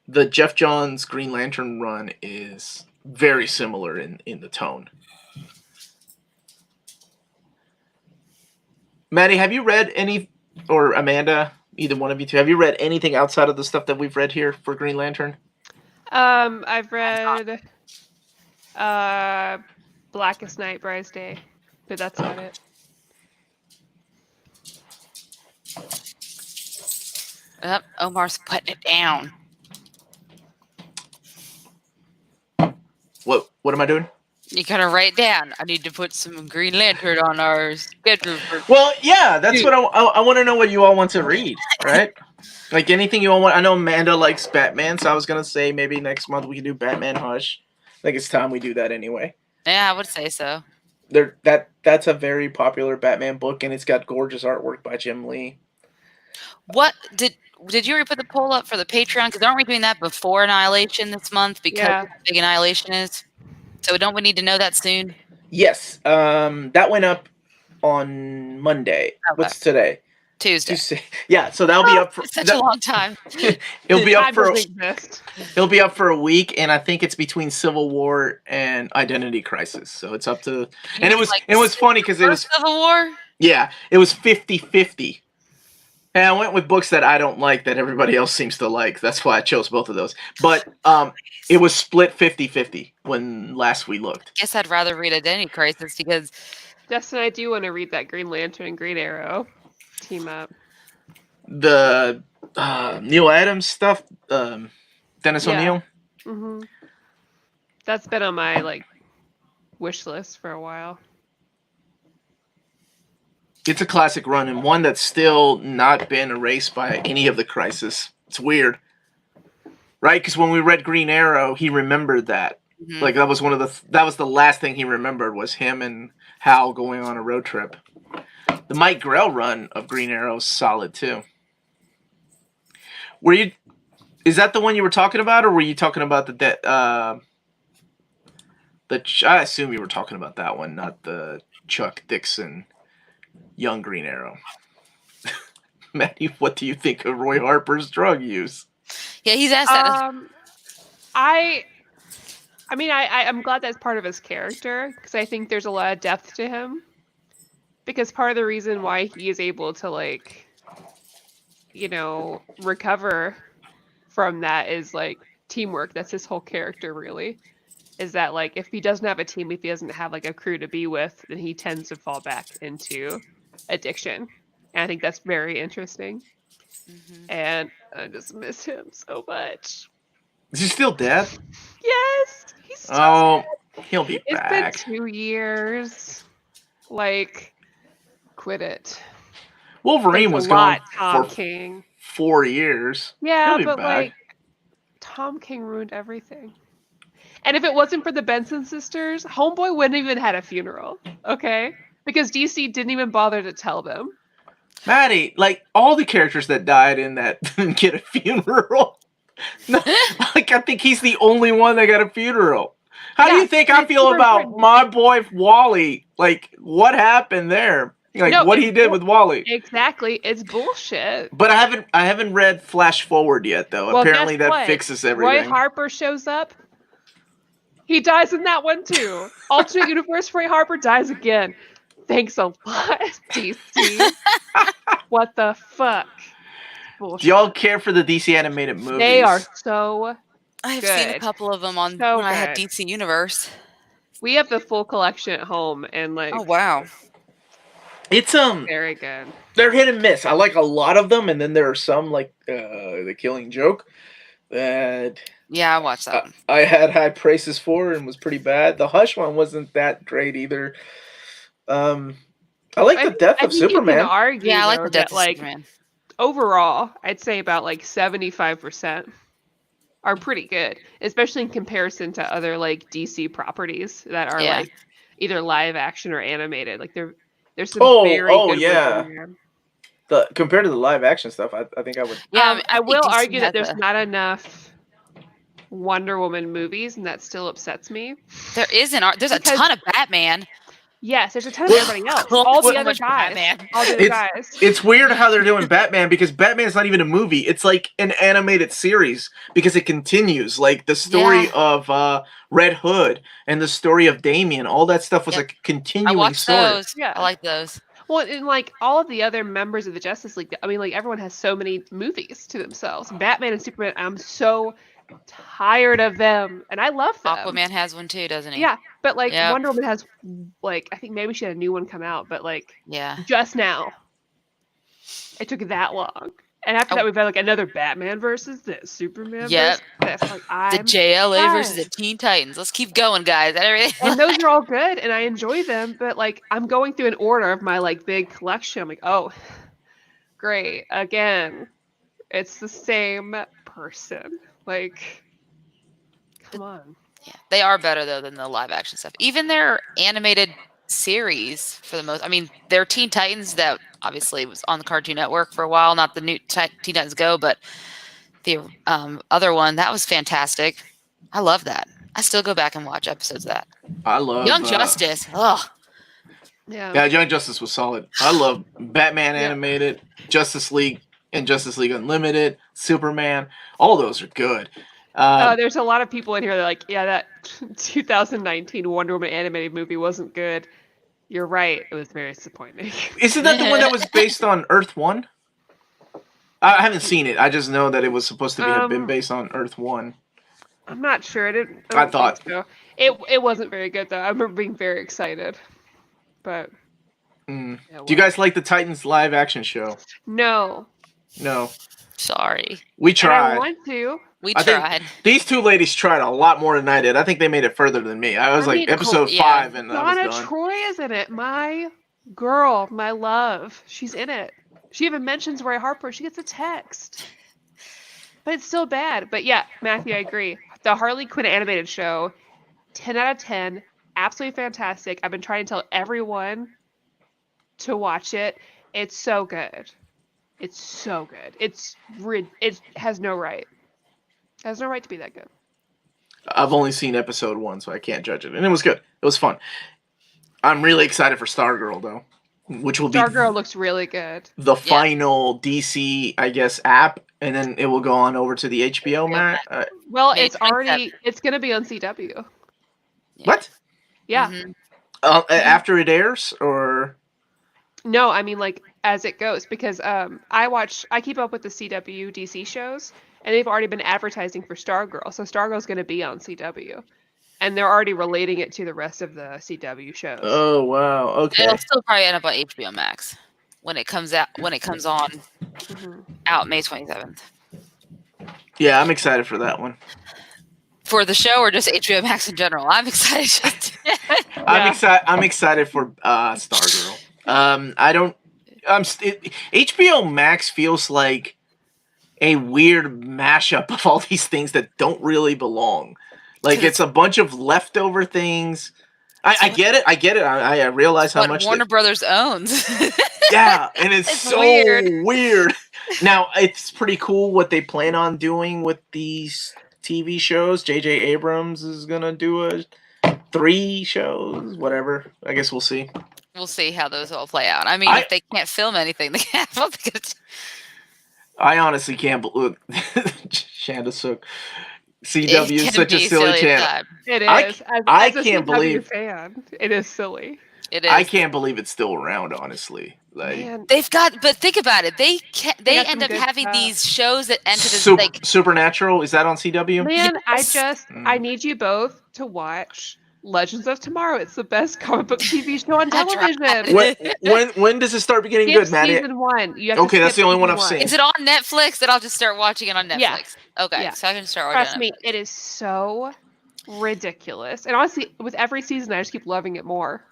The Jeff Johns Green Lantern run is very similar in the tone. Madddie, have you read any, or Amanda, either one of you two, have you read anything outside of the stuff that we've read here for Green Lantern? I've read Blackest Night, Bryce Day, but that's about it. Omar's putting it down. What am I doing? You gotta write down. I need to put some Green Lantern on our schedule. Well, yeah, that's what I want to know what you all want to read, right? Like anything you all want. I know Amanda likes Batman, so I was gonna say maybe next month we can do Batman Hush. I think it's time we do that anyway. Yeah, I would say so. That's a very popular Batman book, and it's got gorgeous artwork by Jim Lee. What did you already put the poll up for the Patreon? Because aren't we doing that before Annihilation this month? Because how big Annihilation is. So don't we need to know that soon? Yes. That went up on Monday. Okay. What's today? Tuesday. Yeah, so that'll be up for such a long time. It'll be up for a week, and I think it's between Civil War and Identity Crisis. So it's up to, and it was funny because it was Civil War. Yeah, it was 50-50. And I went with books that I don't like that everybody else seems to like. That's why I chose both of those. But it was split 50-50 when last we looked. I guess I'd rather read Identity Crisis because Justin, I do want to read that Green Lantern and Green Arrow team up. The Neil Adams stuff, Dennis O'Neil. Mm-hmm. That's been on my wish list for a while. It's a classic run and one that's still not been erased by any of the Crisis. It's weird, right? Because when we read Green Arrow, he remembered that. Mm-hmm. Like that was the last thing he remembered was him and Hal going on a road trip. The Mike Grell run of Green Arrow is solid too. Is that the one you were talking about, or were you talking about I assume you were talking about that one, not the Chuck Dixon Young Green Arrow. Madddie, what do you think of Roy Harper's drug use? Yeah, he's asked that. I'm glad that's part of his character, because I think there's a lot of depth to him. Because part of the reason why he is able to recover from that is teamwork. That's his whole character, really. Is that if he doesn't have a team, if he doesn't have a crew to be with, then he tends to fall back into addiction. And I think that's very interesting. Mm-hmm. And I just miss him so much. Is he still dead? Yes, he's still dead. He'll be back. It's been 2 years. Quit it. Wolverine was gone Tom for King. 4 years. Yeah, but Tom King ruined everything. And if it wasn't for the Benson sisters, Homeboy wouldn't even had a funeral. Okay? Because DC didn't even bother to tell them. Madddie, all the characters that died in that didn't get a funeral. No, I think he's the only one that got a funeral. How do you think I feel about my boy Wally? What happened there? What he did with Wally. Exactly. It's bullshit. But I haven't read Flash Forward yet, though. Well, apparently that fixes everything. Roy Harper shows up. He dies in that one, too. Alternate universe, Roy Harper dies again. Thanks a lot, DC. What the fuck? Bullshit. Do y'all care for the DC animated movies? They are so I've good. seen a couple of them when I had DC Universe. We have the full collection at home, and oh wow, it's very good. They're hit and miss. I like a lot of them, and then there are some The Killing Joke that I watched that one. I had high praises for and was pretty bad. The Hush one wasn't that great either. I like the Death of Superman. I like the Death of Superman. Overall, I'd say about 75% are pretty good, especially in comparison to other DC properties that are either live action or animated. There's some very good ones. Compared to the live action stuff, I think I would. Yeah, I will argue that there's not enough Wonder Woman movies, and that still upsets me. There isn't. There's a ton of Batman. Yes, there's a ton of everybody else. All the other guys. It's weird how they're doing Batman, because Batman's not even a movie. It's an animated series, because it continues. The story of Red Hood and the story of Damian, all that stuff was a continuing story. Those. Yeah, I like those. Well, and all of the other members of the Justice League, everyone has so many movies to themselves. Batman and Superman, I'm so tired of them, and I love them. Aquaman has one too, doesn't he? Yeah, but Wonder Woman has I think maybe she had a new one come out, but just now. It took that long, and after that we've had another Batman versus this, Superman versus this. The JLA versus the Teen Titans. Let's keep going, guys. And those are all good, and I enjoy them, but I'm going through an order of my big collection. I'm oh, great, again, it's the same person. Come on. Yeah, they are better though than the live action stuff. Even their animated series, for the most. Their Teen Titans that obviously was on the Cartoon Network for a while. Not the new Teen Titans Go, but the other one that was fantastic. I love that. I still go back and watch episodes of that. I love Young Justice. Ugh. Yeah, Young Justice was solid. I love Batman animated, Justice League, and Justice League Unlimited, Superman. All those are good. There's a lot of people in here that that 2019 Wonder Woman animated movie wasn't good. You're right. It was very disappointing. Isn't that the one that was based on Earth 1? I haven't seen it. I just know that it was supposed to have been based on Earth 1. I'm not sure. I thought so. It wasn't very good, though. I remember being very excited. but. Do you guys like the Titans live action show? No. Sorry. We tried. I want to. We tried. These two ladies tried a lot more than I did. I think they made it further than me. I was episode 5 and I was done. Donna Troy is in it. My girl, my love. She's in it. She even mentions Roy Harper. She gets a text. But it's still bad. But yeah, Matthew, I agree. The Harley Quinn animated show, 10 out of 10. Absolutely fantastic. I've been trying to tell everyone to watch it. It's so good. It's so good. It has no right. It has no right to be that good. I've only seen episode 1, so I can't judge it. And it was good. It was fun. I'm really excited for Stargirl, though. Which will Stargirl looks really good. The final DC, I guess, app. And then it will go on over to the HBO, Matt. Well, it's going to be on CW. What? Yeah. Mm-hmm. After it airs, or? No, I mean as it goes, because I keep up with the CW DC shows, and they've already been advertising for Stargirl, so Stargirl's going to be on CW, and they're already relating it to the rest of the CW shows. Oh wow, okay. It'll still probably end up on HBO Max when it comes on out May 27th. Yeah, I'm excited for that one. For the show or just HBO Max in general? I'm excited. I'm excited for Stargirl. HBO Max feels like a weird mashup of all these things that don't really belong. Like it's a bunch of leftover things. I get it. I realize how much Warner Brothers owns. Yeah, and it's so weird. Now it's pretty cool what they plan on doing with these TV shows. J.J. Abrams is gonna do 3 shows, whatever. I guess we'll see. We'll see how those all play out. I mean, if they can't film anything, they can't. I honestly can't believe Shanda Sook. CW is such a silly channel. It is. I can't believe. Fan, it is silly. It is. I can't believe it's still around. Honestly, but think about it. They end up having these shows that enter this Supernatural. Is that on CW? Man, yes. I need you both to watch Legends of Tomorrow. It's the best comic book TV show on television. When does it start getting good, Madddie? Season 1. Okay, that's the only one I've seen. Is it on Netflix? Then I'll just start watching it on Netflix. Yeah. Okay, so I can start watching it. Trust me, it is so ridiculous. And honestly, with every season, I just keep loving it more.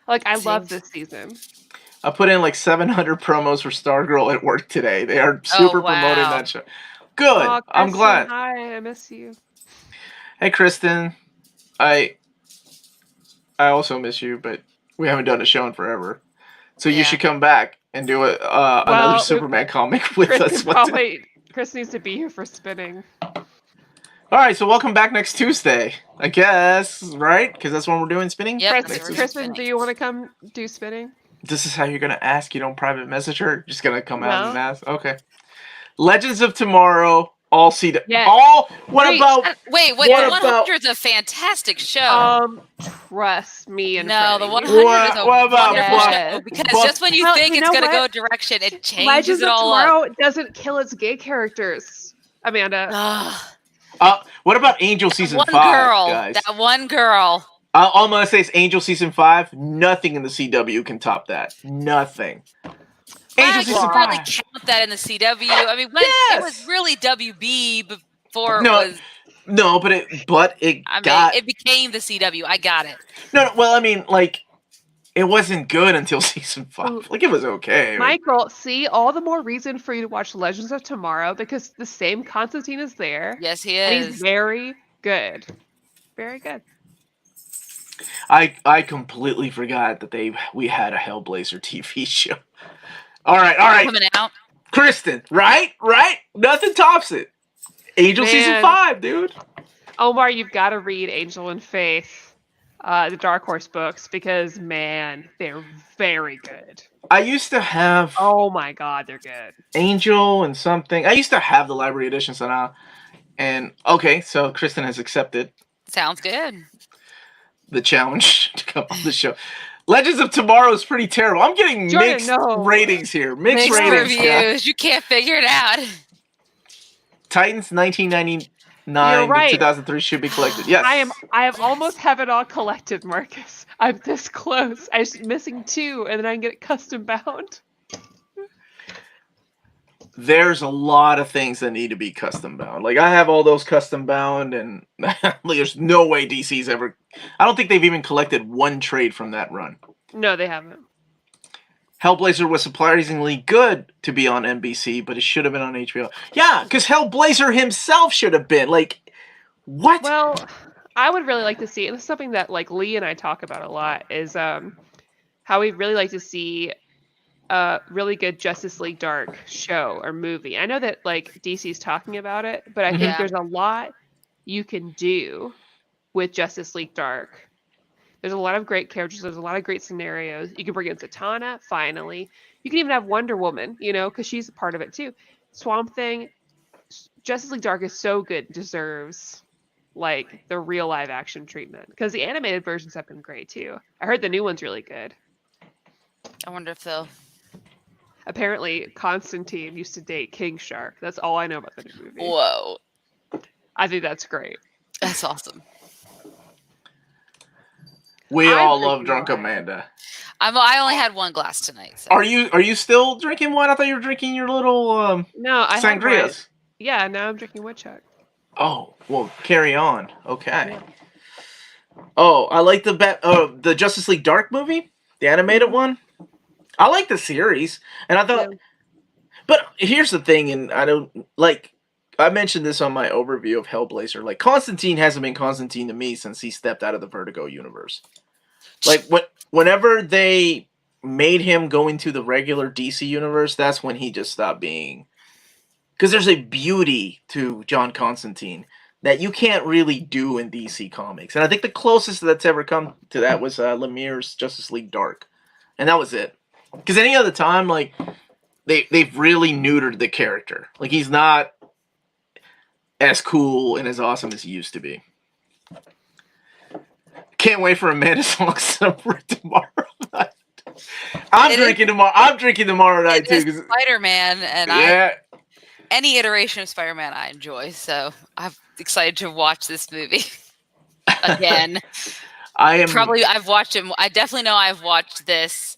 I love this season. I put in 700 promos for Stargirl at work today. They are super promoting that show. Good. Oh, I'm glad. Hi, I miss you. Hey, Kristen. I also miss you, but we haven't done a show in forever. So you should come back and do another Superman comic with us. Chris needs to be here for spinning. All right, so welcome back next Tuesday, I guess, right? Because that's when we're doing spinning? Yep. Kristen, do you want to come do spinning? This is how you're going to ask? You don't private message her? Just going to come out and ask? Okay. Legends of Tomorrow, all CW. Yes. What about... Wait, 100 is a fantastic show. Trust me and No, Freddie. the 100 is a wonderful show. Because just when you think it's going to go a direction, it changes it all up. Legends of Tomorrow doesn't kill its gay characters, Amanda. What about Angel Season 5, guys? That one girl. All I'm going to say is Angel Season 5, nothing in the CW can top that. Nothing. Angel Season 5. Really count that in the CW. I mean, it was really WB before it was... No, but it became the CW. I got it. No, well, I mean, it wasn't good until Season 5. It was okay. Michael, see, all the more reason for you to watch Legends of Tomorrow because the same Constantine is there. Yes, he is. And he's very good. Very good. I completely forgot that we had a Hellblazer TV show. All right. Coming out. Kristen, right? Nothing tops it. Angel Season 5, dude. Omar, you've got to read Angel and Faith, the Dark Horse books, because, man, they're very good. I used to have... Oh, my God, they're good. Angel and something. I used to have the library edition, so now... And, okay, so Kristen has accepted. Sounds good. The challenge to come on the show. Legends of Tomorrow is pretty terrible. I'm getting mixed ratings here. Mixed ratings, reviews. You can't figure it out. Titans 1990. 9 right. to 2003 should be collected. Yes. I almost have it all collected, Marcus. I'm this close. I'm missing 2, and then I can get it custom bound. There's a lot of things that need to be custom bound. Like, I have all those custom bound, and there's no way DC's ever... I don't think they've even collected one trade from that run. No, they haven't. Hellblazer was surprisingly good to be on NBC, but it should have been on HBO. Yeah, because Hellblazer himself should have been. Like, what? Well, I would really like to see, and this is something that like Lee and I talk about a lot, is how we'd really like to see a really good Justice League Dark show or movie. I know that like DC's talking about it, but I think there's a lot you can do with Justice League Dark. There's a lot of great characters. There's a lot of great scenarios. You can bring in Zatanna, finally. You can even have Wonder Woman, because she's a part of it too. Swamp Thing, Justice League Dark is so good, deserves like the real live action treatment. Because the animated versions have been great too. I heard the new one's really good. I wonder if they'll... Apparently, Constantine used to date King Shark. That's all I know about the new movie. Whoa. I think that's great. That's awesome. We all love drunk Amanda. I only had one glass tonight. So. Are you still drinking one? I thought you were drinking your little no, I sangrias. Yeah, now I'm drinking Woodchuck. Oh, well, carry on. Okay. Yeah. Oh, I like the Justice League Dark movie, the animated one. I like the series, and I thought. Yeah. But here's the thing, and I don't like. I mentioned this on my overview of Hellblazer. Like, Constantine hasn't been Constantine to me since he stepped out of the Vertigo universe. Like, whenever they made him go into the regular DC universe, that's when he just stopped being... Because there's a beauty to John Constantine that you can't really do in DC Comics. And I think the closest that's ever come to that was Lemire's Justice League Dark. And that was it. Because any other time, like, they've really neutered the character. Like, he's not as cool and as awesome as he used to be. Can't wait for Amanda Song's Summer tomorrow night. I'm drinking tomorrow night too. Spider-Man, and any iteration of Spider-Man I enjoy. So I'm excited to watch this movie again. I've watched it. I definitely know I've watched this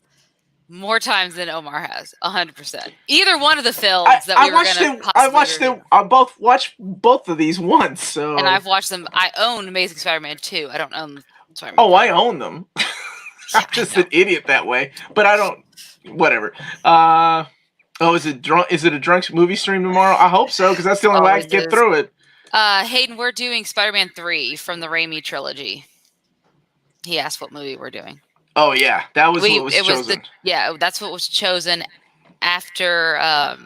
more times than Omar has. 100%. Either one of the films I both watched both of these once. So, and I've watched them. I own Amazing Spider-Man 2. I don't own Spider-Man. Oh, I own them. I'm just an idiot that way. But I don't. Whatever. Is it a drunk movie stream tomorrow? I hope so, because that's the only way I can get through it. Hayden, we're doing Spider-Man 3 from the Raimi trilogy. He asked what movie we're doing. Oh yeah, that was what was chosen. That's what was chosen after a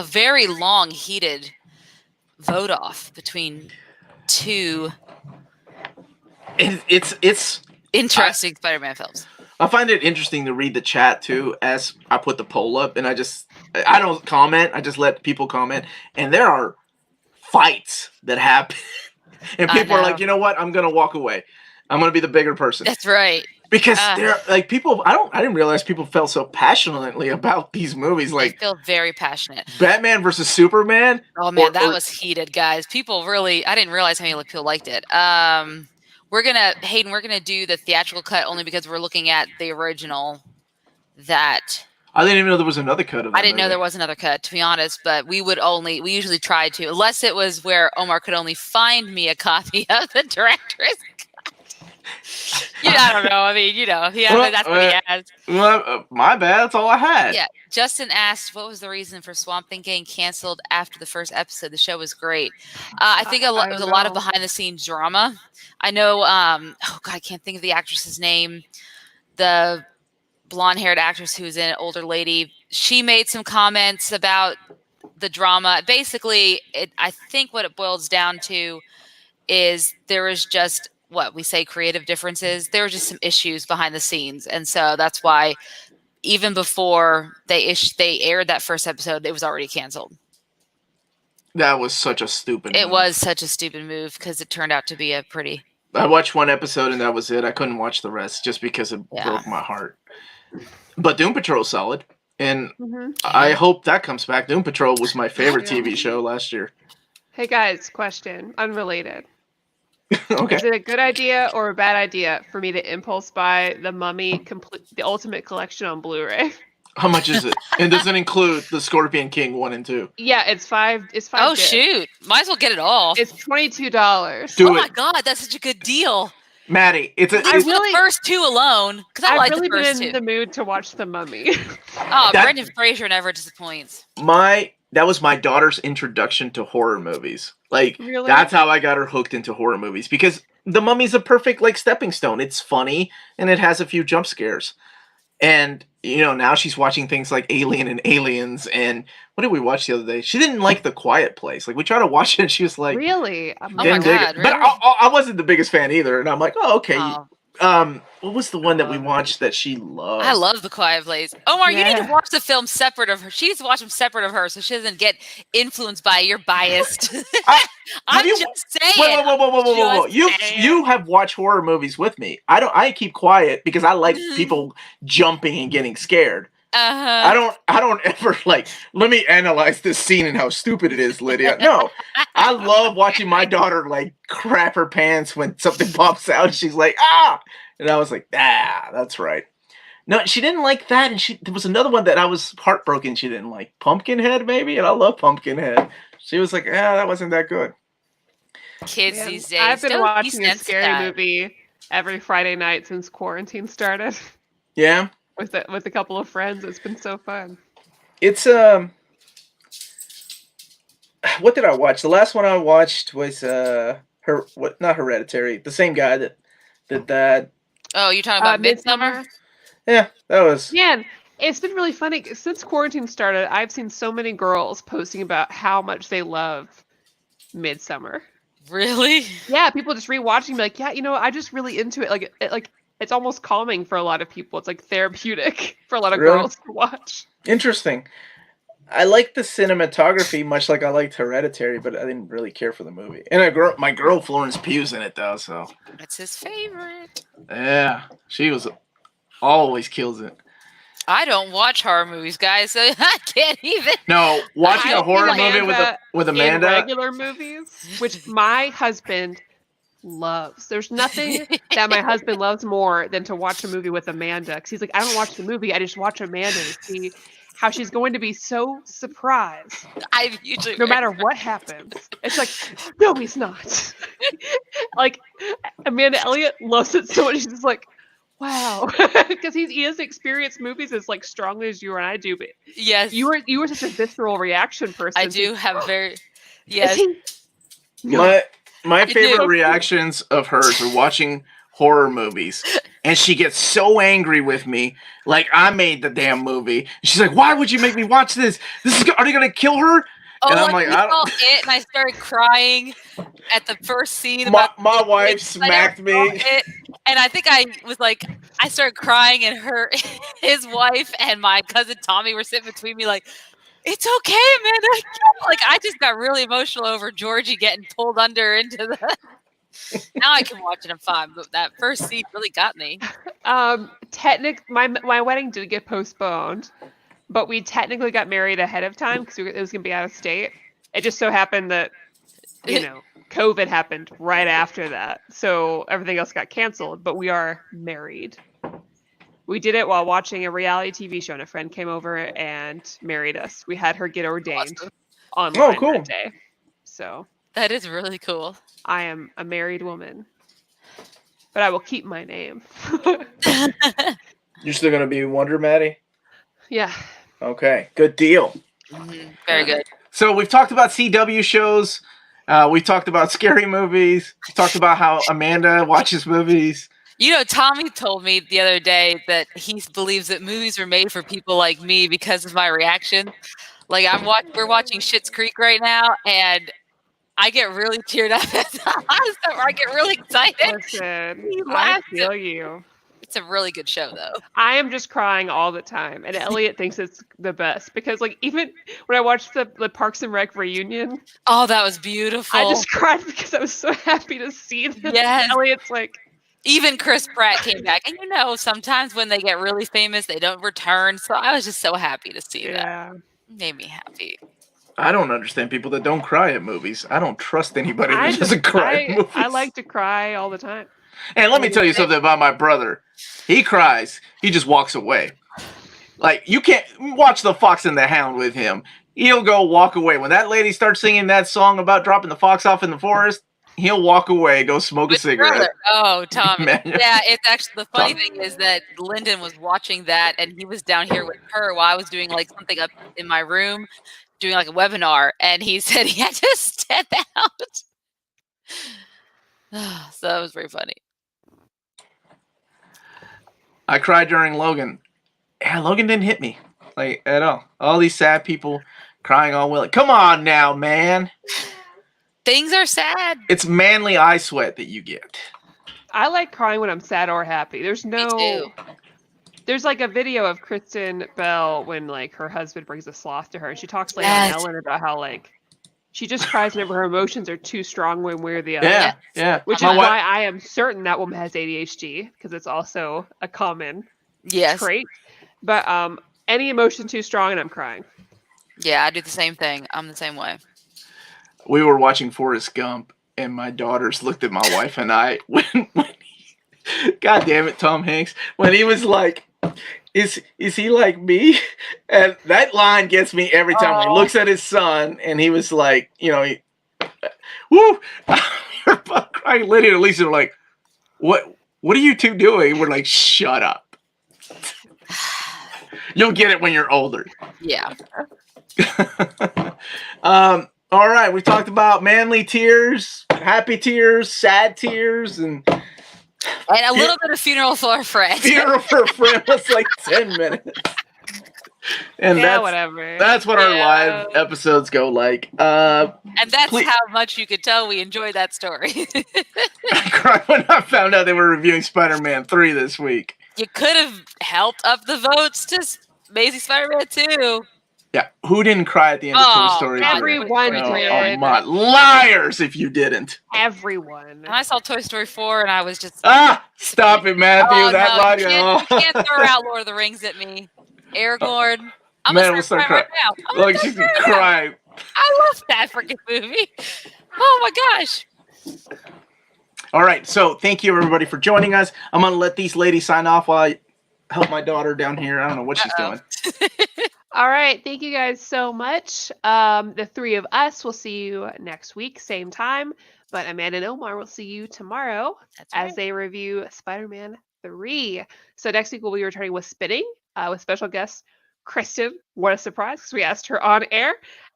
very long, heated vote off between two. It's interesting Spider-Man films. I find it interesting to read the chat too as I put the poll up, and I don't comment. I just let people comment, and there are fights that happen, and people are like, you know what? I'm gonna walk away. I'm gonna be the bigger person. That's right. Because they're like people. I didn't realize people felt so passionately about these movies. Like, I feel very passionate. Batman versus Superman. Oh man, that was heated, guys. People really. I didn't realize how many people liked it. We're gonna do the theatrical cut only because we're looking at the original. That I didn't even know there was another cut of that. I didn't know there was another cut, to be honest. But we usually try to, unless it was where Omar could only find me a copy of the director's. I don't know. I mean, that's what he has. My bad. That's all I had. Yeah. Justin asked, what was the reason for Swamp Thing getting canceled after the first episode? The show was great. I think it was a lot of behind-the-scenes drama. I know, I can't think of the actress's name. The blonde-haired actress who's an older lady. She made some comments about the drama. Basically, I think what it boils down to is there is just... what we say creative differences. There were just some issues behind the scenes. And so that's why even before they aired that first episode, it was already canceled. That was such a stupid move. It was such a stupid move because it turned out to be I watched one episode and that was it. I couldn't watch the rest just because it broke my heart. But Doom Patrol's solid. And I hope that comes back. Doom Patrol was my favorite TV show last year. Hey guys, question, unrelated. Okay. Is it a good idea or a bad idea for me to impulse buy the Mummy the Ultimate Collection on Blu-ray? How much is it? And does it include the Scorpion King 1 and 2? Yeah, it's five. It's five. Oh shoot! Might as well get it all. It's $22. Do oh it. my god, that's such a good deal. Maddie, it's a. Leave the first two alone because I I've like really the first been in two. the mood to watch the Mummy. Oh, Brendan Fraser never disappoints. That was my daughter's introduction to horror movies. Like, Really? that's how I got her hooked into horror movies, because the Mummy's a perfect like stepping stone. It's funny and it has a few jump scares. And now she's watching things like Alien and Aliens, and what did we watch the other day? She didn't like The Quiet Place. Like, we tried to watch it and she was like, really? Oh my god, really? But I wasn't the biggest fan either, and I'm like, oh, okay. Oh. What was the one that we watched that she loved? I love The Quiet Place. Omar, you need to watch the film separate of her. She needs to watch them separate of her so she doesn't get influenced by your biased. I'm just saying. Whoa. You have watched horror movies with me. I keep quiet because I like people jumping and getting scared. Uh-huh. I don't ever let me analyze this scene and how stupid it is, Lydia. No. I love watching my daughter crap her pants when something pops out. She's like, ah! And I was like, that's right. No, she didn't like that, and there was another one that I was heartbroken she didn't like. Pumpkinhead, maybe? And I love Pumpkinhead. She was like, that wasn't that good. Kids these days. I've been watching a scary movie every Friday night since quarantine started. Yeah? With a couple of friends. It's been so fun. It's, what did I watch? The last one I watched was, not Hereditary. The same guy that did that. Oh, you're talking about Midsommar? Yeah, that was... Man, it's been really funny. Since quarantine started, I've seen so many girls posting about how much they love Midsommar. Really? Yeah, people just rewatching, like, yeah, I just really into it. It's almost calming for a lot of people. It's therapeutic for a lot of girls to watch. Interesting. I like the cinematography much like I liked Hereditary, but I didn't really care for the movie. And my girl Florence Pugh's in it though, so that's his favorite. Yeah, she always kills it. I don't watch horror movies, guys, so I can't even. No, watching a horror movie with Amanda. In regular movies, which my husband loves. There's nothing that my husband loves more than to watch a movie with Amanda. Because he's like, I don't watch the movie, I just watch Amanda to see how she's going to be so surprised. No matter what happens. It's like, no, he's not. Amanda Elliott loves it so much. She's just like, wow. Because he doesn't experience movies as strongly as you and I do. But yes, you were such a visceral reaction person. I do have very yes. My favorite reactions of hers are watching horror movies, and she gets so angry with me, like I made the damn movie. And she's like, "Why would you make me watch this? Are they gonna kill her?" Oh, and I'm like, I don't. And I started crying at the first scene. My wife smacked me, and I think I was like, I started crying, and his wife and my cousin Tommy were sitting between me, like, it's okay, Amanda. I just got really emotional over Georgie getting pulled under into the. Now I can watch it. I'm fine, but that first scene really got me. My wedding did get postponed, but we technically got married ahead of time because it was going to be out of state. It just so happened that COVID happened right after that, so everything else got canceled. But we are married. We did it while watching a reality TV show, and a friend came over and married us. We had her get ordained online that day. So that is really cool. I am a married woman, but I will keep my name. You're still gonna be Wonder Maddie? Yeah. Okay, good deal. Mm-hmm. Very good. So we've talked about CW shows. We've talked about scary movies. We've talked about how Amanda watches movies. Tommy told me the other day that he believes that movies were made for people like me because of my reaction. We're watching Schitt's Creek right now, and I get really teared up. I get really excited. Listen, I feel you. It's a really good show, though. I am just crying all the time, and Elliot thinks it's the best because, even when I watched the Parks and Rec reunion, oh, that was beautiful. I just cried because I was so happy to see them. Yes. Elliot's like. Even Chris Pratt came back. And sometimes when they get really famous, they don't return. So I was just so happy to see that. It made me happy. I don't understand people that don't cry at movies. I don't trust anybody that doesn't cry at movies. I like to cry all the time. And let me tell you something about my brother. He cries. He just walks away. Like, you can't watch The Fox and the Hound with him. He'll go walk away. When that lady starts singing that song about dropping the fox off in the forest, he'll walk away, go smoke a cigarette. Brother. Oh, Tom. Man. Yeah, it's actually, the funny thing is that Lyndon was watching that, and he was down here with her while I was doing like something up in my room, doing like a webinar, and he said he had to step out. So that was very funny. I cried during Logan. Yeah, Logan didn't hit me, like, at all. All these sad people crying all willing. Come on now, man. Things are sad. It's manly eye sweat that you get. I like crying when I'm sad or happy. There's like a video of Kristen Bell when like her husband brings a sloth to her, and she talks like on Ellen about how like she just cries whenever her emotions are too strong one way or the other. Yeah. Which is why I am certain that woman has ADHD, because it's also a common trait. But any emotion too strong and I'm crying. Yeah, I do the same thing. I'm the same way. We were watching Forrest Gump, and my daughters looked at my wife and I when God damn it, Tom Hanks, when he was like, is he like me? And that line gets me every time. When he looks at his son, and he was like, woo! We're both crying. Lydia and Lisa were like, what are you two doing? We're like, shut up. You'll get it when you're older. Yeah. All right, we talked about manly tears, happy tears, sad tears, and a little bit of funeral for a friend. Funeral for a friend was like 10 minutes. And whatever. That's what our live episodes go like. And that's how much you could tell we enjoyed that story. I cried when I found out they were reviewing Spider-Man 3 this week. You could have helped up the votes to Amazing Spider-Man 2. Yeah, who didn't cry at the end of Toy Story 3? Everyone did. Liars if you didn't. Everyone. And I saw Toy Story 4 and I was just... Stop it, Matthew. You can't throw out Lord of the Rings at me. Aragorn. I'm going to start crying right now. Look, she's going to cry. I love that freaking movie. Oh my gosh. All right, so thank you everybody for joining us. I'm going to let these ladies sign off while I help my daughter down here. I don't know what she's doing. All right. Thank you guys so much. The three of us will see you next week, same time. But Amanda and Omar will see you tomorrow as they review Spider-Man 3. So next week we'll be returning with Spinning with special guest Kristen. What a surprise, because we asked her on air.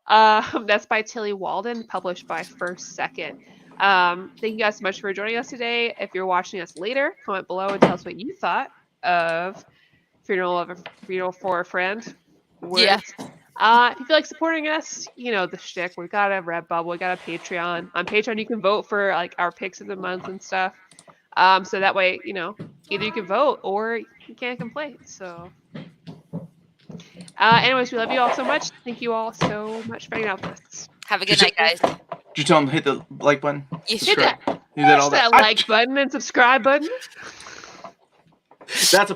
That's by Tilly Walden, published by First Second. Thank you guys so much for joining us today. If you're watching us later, comment below and tell us what you thought of Funeral for a Friend. Words. If you feel like supporting us, you know the shtick. We've got a Redbubble, we got a Patreon. On Patreon, you can vote for like our picks of the month and stuff. So that way, either you can vote or you can't complain. So, anyways, we love you all so much. Thank you all so much for hanging out with us. Have a good night, guys. Did you tell them to hit the like button? Hit that like button and subscribe button. That's a